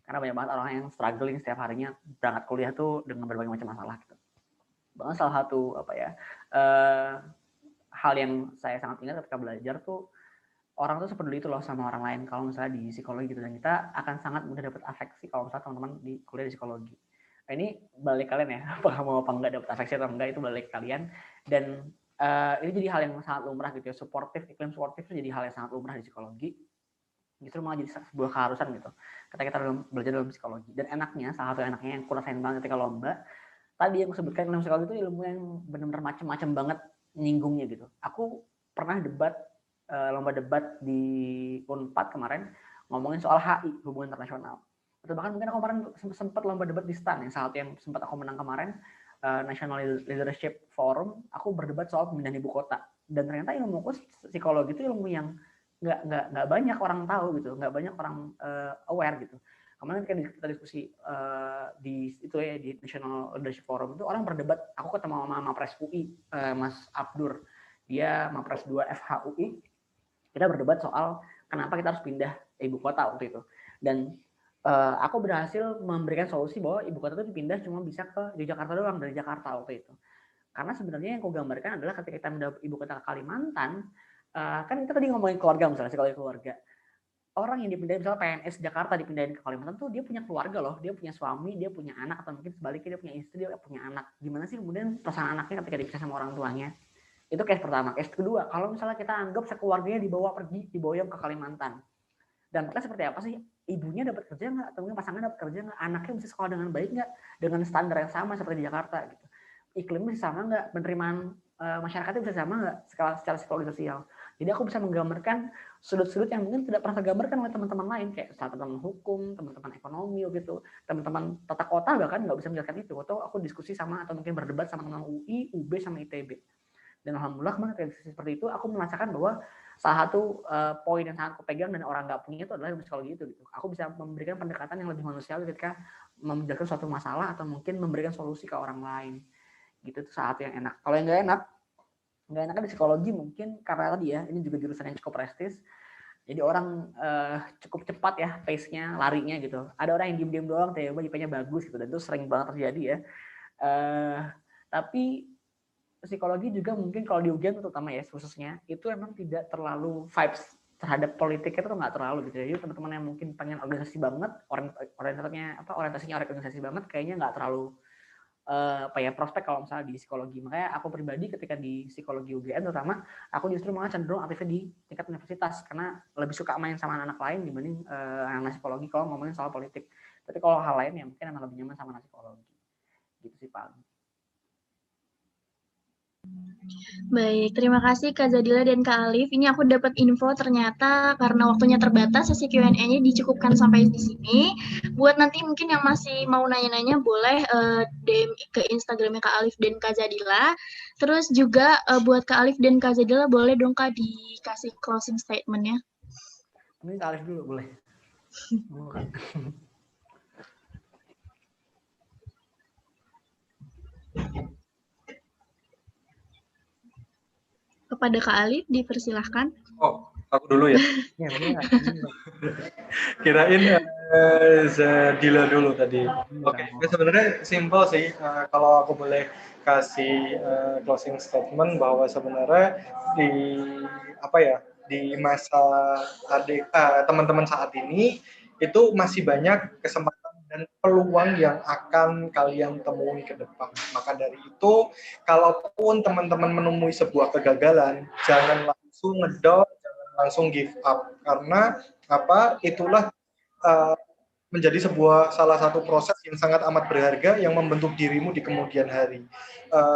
karena banyak banget orang yang struggling setiap harinya berangkat kuliah tuh dengan berbagai macam masalah gitu. Bahkan salah satu hal yang saya sangat ingat ketika belajar tuh, orang tuh sepeduli itu loh sama orang lain kalau misalnya di psikologi gitu, dan kita akan sangat mudah dapat afeksi kalau misalnya teman-teman di kuliah di psikologi. Nah, ini balik kalian ya, apakah mau apa enggak dapat afeksi atau enggak itu balik kalian. Dan ini jadi hal yang sangat lumrah gitu ya, iklim suportif itu jadi hal yang sangat lumrah di psikologi. Justru malah jadi sebuah keharusan gitu ketika kita belajar dalam psikologi. Dan enaknya, salah satu enaknya yang kurasain banget ketika lomba, tadi yang aku sebutkan, ilmu psikologi itu ilmu yang benar-benar macam-macam banget nyinggungnya gitu. Aku pernah lomba debat di Unpad kemarin ngomongin soal HI, hubungan internasional. Atau bahkan mungkin aku kemarin sempat lomba debat di STAN, yang salah satu yang sempat aku menang kemarin, National Leadership Forum, aku berdebat soal pemindahan ibu kota. Dan ternyata ilmu psikologi itu ilmu yang nggak banyak orang tahu gitu, nggak banyak orang aware gitu. Kemarin kita diskusi di itu ya di National Leadership Forum itu orang berdebat. Aku ketemu sama Mapres UI, Mas Abdur, dia Mapres 2 FHUI. Kita berdebat soal kenapa kita harus pindah ibu kota waktu itu. Dan aku berhasil memberikan solusi bahwa ibu kota itu dipindah cuma bisa ke Yogyakarta doang, dari Jakarta waktu itu. Karena sebenarnya yang aku gambarkan adalah ketika kita pindah ibu kota ke Kalimantan, kan kita tadi ngomongin keluarga misalnya, psikologi keluarga. Orang yang dipindahin misalnya PNS Jakarta dipindahin ke Kalimantan tuh dia punya keluarga loh, dia punya suami, dia punya anak, atau mungkin sebaliknya dia punya istri, dia punya anak. Gimana sih kemudian perasaan anaknya ketika dipisah sama orang tuanya? Itu case pertama. Case kedua, kalau misalnya kita anggap sekeluarganya dibawa pergi, diboyong ke Kalimantan. Dampaknya seperti apa sih? Ibunya dapat kerja nggak? Atau mungkin pasangan dapat kerja nggak? Anaknya bisa sekolah dengan baik nggak? Dengan standar yang sama seperti di Jakarta gitu. Iklimnya bisa sama nggak? Penerimaan masyarakatnya bisa sama nggak secara psikologi sosial? Jadi aku bisa menggambarkan sudut-sudut yang mungkin tidak pernah tergambarkan oleh teman-teman lain, kayak teman-teman hukum, teman-teman ekonomi gitu, teman-teman tata kota bahkan nggak bisa menjelaskan itu. Atau aku diskusi sama atau mungkin berdebat sama teman UI, UB sama ITB. Dan alhamdulillah kemarin kayak diskusi seperti itu, aku merasakan bahwa salah satu poin yang sangat aku pegang dan orang nggak punya itu adalah psikologi itu gitu. Aku bisa memberikan pendekatan yang lebih manusiawi ketika menjelaskan suatu masalah atau mungkin memberikan solusi ke orang lain. Gitu itu saat yang enak. Kalau yang nggak enaknya di psikologi mungkin karena tadi ya, ini juga jurusan yang cukup prestis. Jadi orang cukup cepat ya pace-nya, larinya gitu. Ada orang yang diem-diem doang, tiba-tiba IP-nya bagus gitu, dan itu sering banget terjadi ya. Tapi psikologi juga mungkin kalau di UGM terutama ya khususnya, itu emang tidak terlalu vibes terhadap politik itu nggak terlalu gitu. Jadi teman-teman yang mungkin pengen organisasi banget, orientasinya organisasi banget, kayaknya nggak terlalu prospek kalau misalnya di psikologi. Makanya aku pribadi ketika di psikologi UGM terutama, aku justru malah cenderung aktifnya di tingkat universitas karena lebih suka main sama anak lain dibanding anak psikologi kalau ngomongin soal politik. Tapi kalau hal lain ya mungkin emang lebih nyaman sama anak psikologi. Gitu sih Pak. Baik, terima kasih Kak Zadila dan Kak Alif. Ini aku dapat info ternyata karena waktunya terbatas, sesi Q&A-nya dicukupkan sampai di sini. Buat nanti mungkin yang masih mau nanya-nanya boleh DM ke Instagramnya Kak Alif dan Kak Zadila. Terus juga buat Kak Alif dan Kak Zadila boleh dong Kak dikasih closing statement-nya. Ini Kak Alif dulu boleh. Kepada Kak Alif, dipersilahkan. Oh, aku dulu ya? Kirain Zadila dulu tadi. Oke, sebenarnya simpel sih. Kalau aku boleh kasih closing statement bahwa sebenarnya di masa teman-teman saat ini itu masih banyak kesempatan dan peluang yang akan kalian temui ke depan. Maka dari itu, kalaupun teman-teman menemui sebuah kegagalan, jangan langsung ngedown, jangan langsung give up. Karena itulah menjadi salah satu proses yang sangat amat berharga yang membentuk dirimu di kemudian hari.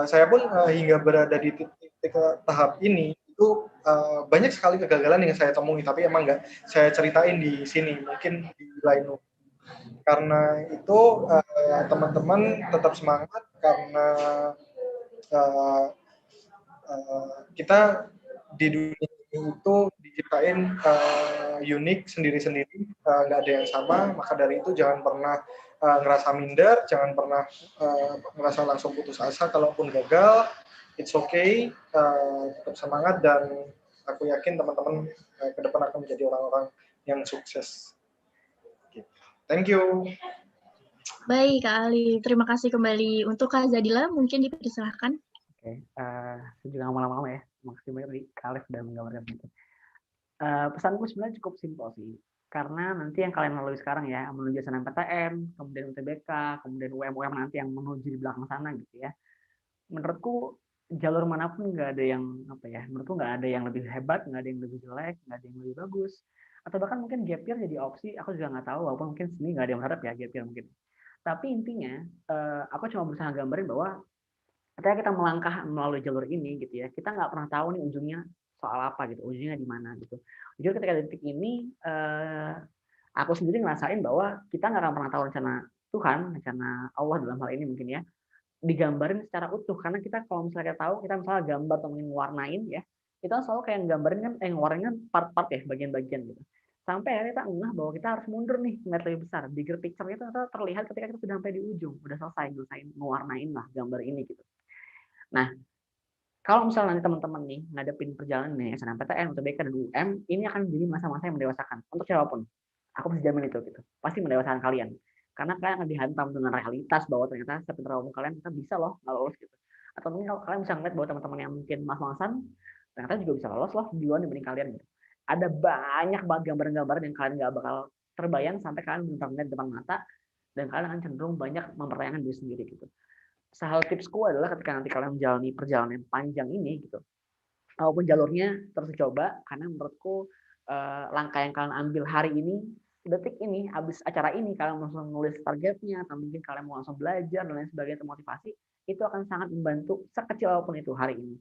Saya pun hingga berada di titik tahap ini, itu banyak sekali kegagalan yang saya temui, tapi emang nggak saya ceritain di sini, mungkin di lain waktu. Karena itu teman-teman tetap semangat karena kita di dunia itu diciptain unik sendiri-sendiri, nggak ada yang sama. Maka dari itu jangan pernah ngerasa minder, jangan pernah ngerasa langsung putus asa kalaupun gagal. It's okay, tetap semangat, dan aku yakin teman-teman ke depan akan menjadi orang-orang yang sukses. Thank you. Baik, Kak Ali. Terima kasih kembali. Untuk Kak Zadila, mungkin dipersilahkan. Oke, saya juga lama-lama ya. Makasih banyak di Kak Alif dan menggambarkan itu. Pesanku sebenarnya cukup simpel sih. Karena nanti yang kalian lalui sekarang ya, menuju SNMPTN, kemudian UTBK, kemudian UM nanti yang menuju di belakang sana gitu ya. Menurutku jalur manapun nggak ada yang menurutku nggak ada yang lebih hebat, nggak ada yang lebih jelek, nggak ada yang lebih bagus. Atau bahkan mungkin gap year jadi opsi, aku juga nggak tahu, walaupun mungkin sini nggak ada yang berharap ya gap year mungkin. Tapi intinya, aku cuma berusaha gambarin bahwa ketika kita melangkah melalui jalur ini gitu ya, kita nggak pernah tahu nih ujungnya soal apa gitu, ujungnya di mana gitu. Jujur ketika detik ini, aku sendiri ngerasain bahwa kita nggak akan pernah tahu rencana Tuhan, rencana Allah dalam hal ini mungkin ya, digambarin secara utuh. Karena kita kalau misalnya kita tahu, kita misalnya gambar atau mungkin warnain ya, itu kan selalu kayak gambarin kan, ngeluarin kan part-part ya, bagian-bagian gitu. Sampai akhirnya kita ngeh bahwa kita harus mundur nih, ngeliat lebih besar. Bigger picture-nya itu terlihat ketika kita sudah sampai di ujung, udah selesai ngewarnain lah gambar ini gitu. Nah, kalau misalnya nanti teman-teman nih ngadepin perjalanan nih SNMPTN, UTBK, dan UM, ini akan menjadi masa-masa yang mendewasakan untuk siapapun. Aku bisa jamin itu gitu. Pasti mendewasakan kalian. Karena kalian akan dihantam dengan realitas bahwa ternyata sepintar apapun kalian kita bisa loh nggak lolos gitu. Atau mungkin kalau kalian bisa ngeliat bahwa teman-teman yang mungkin mas-masan ternyata juga bisa lolos loh duluan dibanding kalian gitu. Ada banyak banget gambaran-gambaran yang kalian nggak bakal terbayang sampai kalian benar-benar di depan mata, dan kalian akan cenderung banyak mempertanyakan diri sendiri gitu. Salah tipsku adalah ketika nanti kalian menjalani perjalanan panjang ini gitu, apapun jalurnya terus coba, karena menurutku langkah yang kalian ambil hari ini, detik ini, habis acara ini kalian langsung nulis targetnya, atau mungkin kalian mau langsung belajar dan lain sebagainya, termotivasi, itu akan sangat membantu sekecil apapun itu hari ini.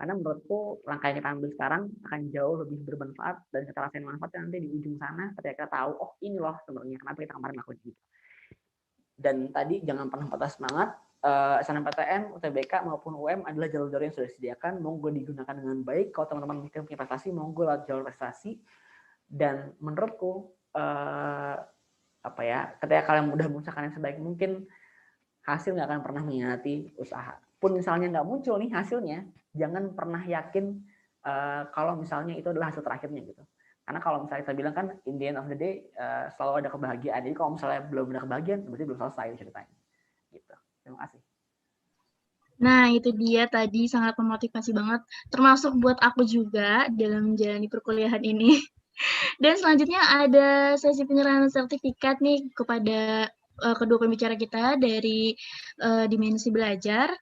Karena menurutku langkah yang kita ambil sekarang akan jauh lebih bermanfaat, dan kita rasain manfaatnya nanti di ujung sana ketika kita tahu, oh ini loh sebenarnya kenapa kita kemarin lakuin gitu. Dan tadi jangan pernah patah semangat, SNMPTN, UTBK maupun UM adalah jalur-jalur yang sudah disediakan, monggo digunakan dengan baik. Kalau teman-teman mungkin punya prestasi, monggo lewat jalur prestasi. Dan menurutku ketika kalian udah mengusahakan yang sebaik mungkin, hasil nggak akan pernah mengkhianati usaha. Pun misalnya nggak muncul nih hasilnya, jangan pernah yakin kalau misalnya itu adalah hasil terakhirnya gitu. Karena kalau misalnya saya bilang kan, in the end of the day selalu ada kebahagiaan. Jadi kalau misalnya belum ada kebahagiaan, berarti belum selesai ceritanya. Gitu. Terima kasih. Nah, itu dia tadi sangat memotivasi banget, termasuk buat aku juga dalam menjalani perkuliahan ini. Dan selanjutnya ada sesi penyerahan sertifikat nih kepada kedua pembicara kita dari Dimensi Belajar.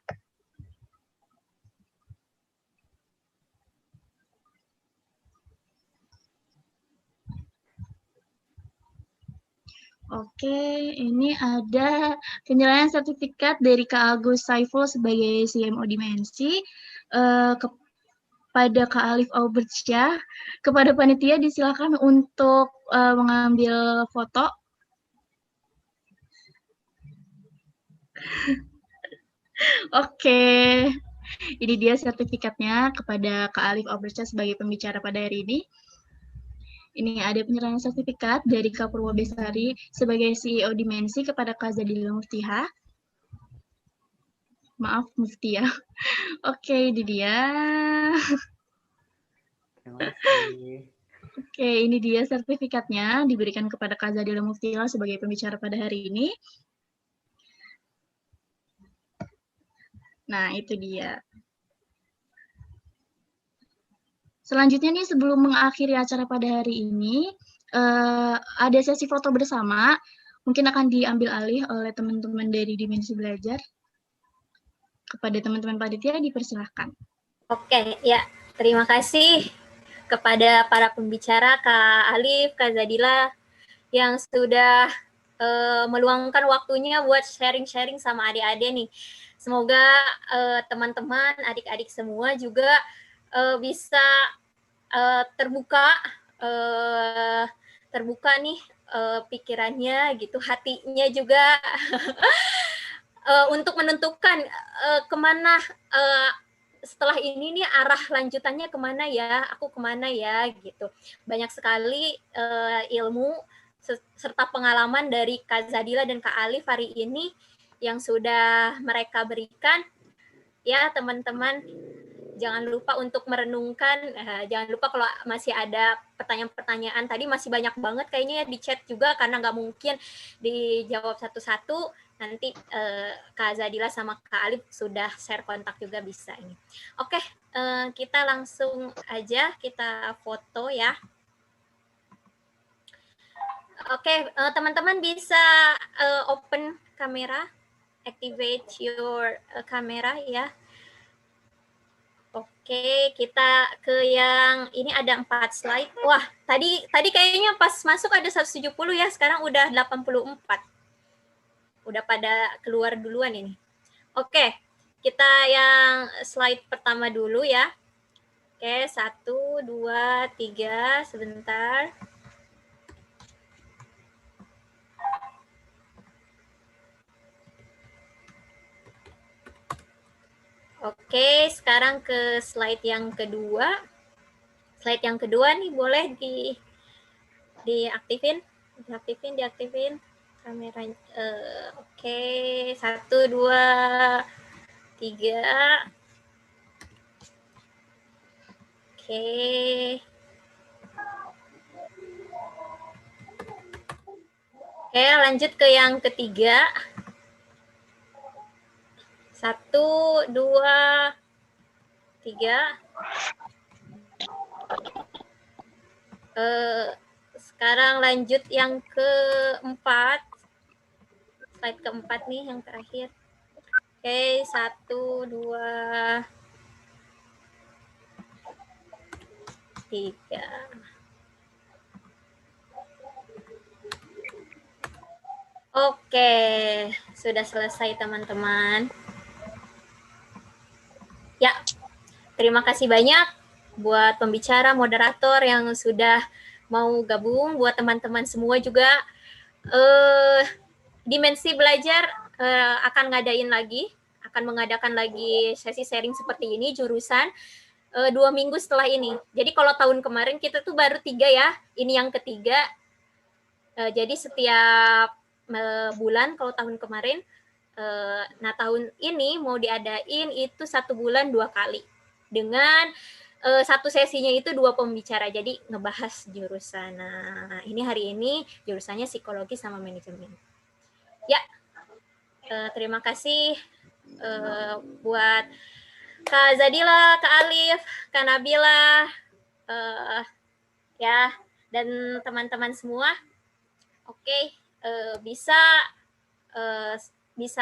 Oke, ini ada penyerahan sertifikat dari Kak Agus Saiful sebagai CMO Dimensi kepada Kak Alif Aubertsyah. Kepada panitia disilakan untuk mengambil foto. Oke, ini dia sertifikatnya kepada Kak Alif Aubertsyah sebagai pembicara pada hari ini. Ini ada penyerahan sertifikat dari Kak Purwobesari sebagai CEO Dimensi kepada Kak Zadila Muftiha. Maaf, Muftiha. Oke, ini dia. Terima kasih. Oke, ini dia sertifikatnya diberikan kepada Kak Zadila Muftiha sebagai pembicara pada hari ini. Nah, itu dia. Selanjutnya nih, sebelum mengakhiri acara pada hari ini, ada sesi foto bersama, mungkin akan diambil alih oleh teman-teman dari Dimensi Belajar. Kepada teman-teman panitia dipersilahkan. Oke, ya, terima kasih kepada para pembicara, Kak Alif, Kak Zadila, yang sudah meluangkan waktunya buat sharing-sharing sama adik-adik nih. Semoga teman-teman, adik-adik semua juga bisa terbuka nih pikirannya gitu, hatinya juga untuk menentukan kemana setelah ini nih arah lanjutannya kemana ya, aku kemana ya gitu. Banyak sekali ilmu serta pengalaman dari Kak Zadila dan Kak Alif hari ini yang sudah mereka berikan. Ya teman-teman, jangan lupa untuk merenungkan, jangan lupa kalau masih ada pertanyaan-pertanyaan, tadi masih banyak banget kayaknya ya di chat juga, karena nggak mungkin dijawab satu-satu, nanti Kak Zadila sama Kak Alif sudah share kontak juga bisa ini. Oke, kita langsung aja kita foto ya. Oke, teman-teman bisa open kamera, activate your camera ya. Oke, kita ke yang ini ada 4 slide. Wah, tadi kayaknya pas masuk ada 170 ya, sekarang udah 84. Udah pada keluar duluan ini. Oke, kita yang slide pertama dulu ya. Oke, 1, 2, 3, sebentar. Oke, sekarang ke slide yang kedua. Slide yang kedua nih boleh diaktifin kameranya. Oke, 1, 2, 3. Oke. Oke, lanjut ke yang ketiga. 1, 2, 3. Sekarang lanjut yang keempat. Slide keempat nih, yang terakhir. Oke, 1, 2, 3. Oke, sudah selesai teman-teman. Ya, terima kasih banyak buat pembicara, moderator yang sudah mau gabung, buat teman-teman semua juga. Dimensi Belajar akan mengadakan lagi sesi sharing seperti ini, jurusan 2 minggu setelah ini. Jadi kalau tahun kemarin kita tuh baru 3 ya, ini yang ketiga. Jadi setiap bulan kalau tahun kemarin, nah tahun ini mau diadain itu 1 bulan 2 kali. Dengan satu sesinya itu 2 pembicara, jadi ngebahas jurusan. Nah, ini hari ini jurusannya psikologi sama manajemen. Ya, terima kasih buat Kak Zadila, Kak Alif, Kak Nabila, ya, dan teman-teman semua. Oke, bisa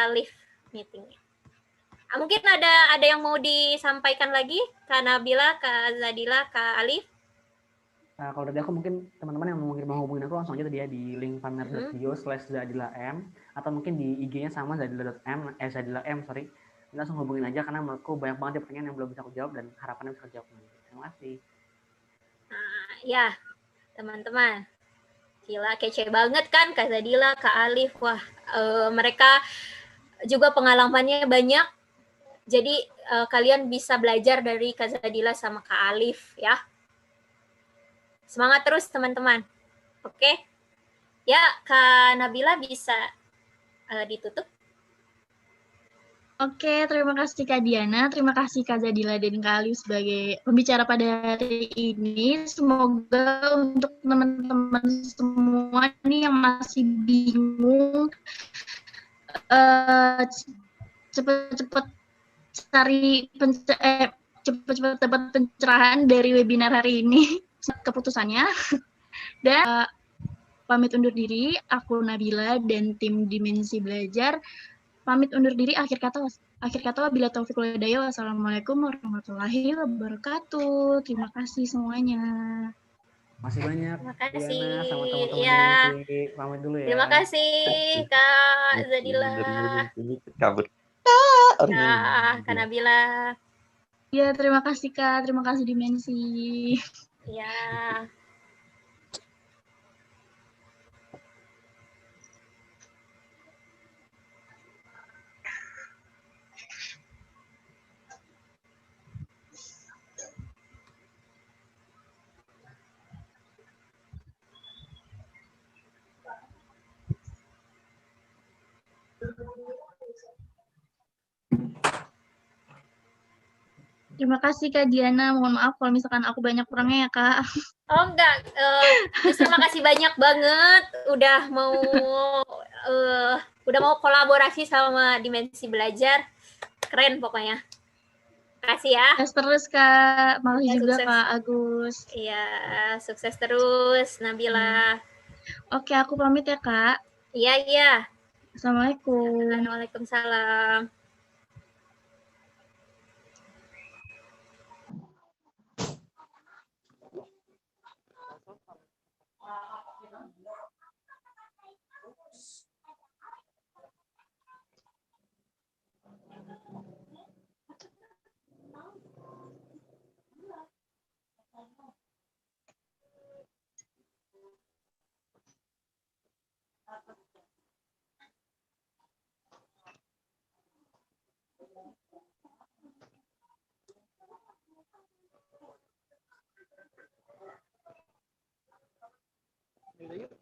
live meetingnya. Mungkin ada yang mau disampaikan lagi, Kak Nabila, Kak Zadila, Kak Alif? Nah, kalau dari aku mungkin teman-teman yang mau hubungin aku langsung aja dia di link pamer.video/zadilam atau mungkin di IG-nya sama zadila.m sorry. Langsung hubungin aja karena menurutku banyak banget pertanyaan yang belum bisa aku jawab dan harapannya bisa aku jawab. Terima kasih. Nah, ya, teman-teman. Gila, kece banget kan Kak Zadila, Kak Alif. Wah, mereka juga pengalamannya banyak. Jadi kalian bisa belajar dari Kak Zadila sama Kak Alif ya. Semangat terus teman-teman. Oke. Ya, Kak Nabila bisa ditutup. Oke, terima kasih Kak Diana, terima kasih Kak Zadila dan Kak Alif sebagai pembicara pada hari ini. Semoga untuk teman-teman semua nih yang masih bingung, cepet-cepet cari cepet-cepet dapat pencerahan dari webinar hari ini keputusannya. Dan pamit undur diri, aku Nabila dan tim Dimensi Belajar pamit undur diri. Akhir kata wabillahi taufiq wal hidayah. Wassalamualaikum warahmatullahi wabarakatuh. Terima kasih semuanya. Masih banyak. Terima kasih. Diana sama teman-teman Ya. Dimensi. Pamit dulu ya. Terima kasih Kak Zadila. Kabut. Kak Nabila. Ya, terima kasih Kak. Terima kasih Dimensi. Ya. Terima kasih Kak Diana. Mohon maaf kalau misalkan aku banyak kurangnya ya Kak. Oh enggak, justru makasih banyak banget udah mau kolaborasi sama Dimensi Belajar. Keren pokoknya. Makasih ya. Sukses terus Kak. Makasih Ya, juga sukses. Kak Agus. Iya, sukses terus Nabila. Oke, aku pamit ya Kak. Iya, iya. Assalamualaikum. Waalaikumsalam. Yuk.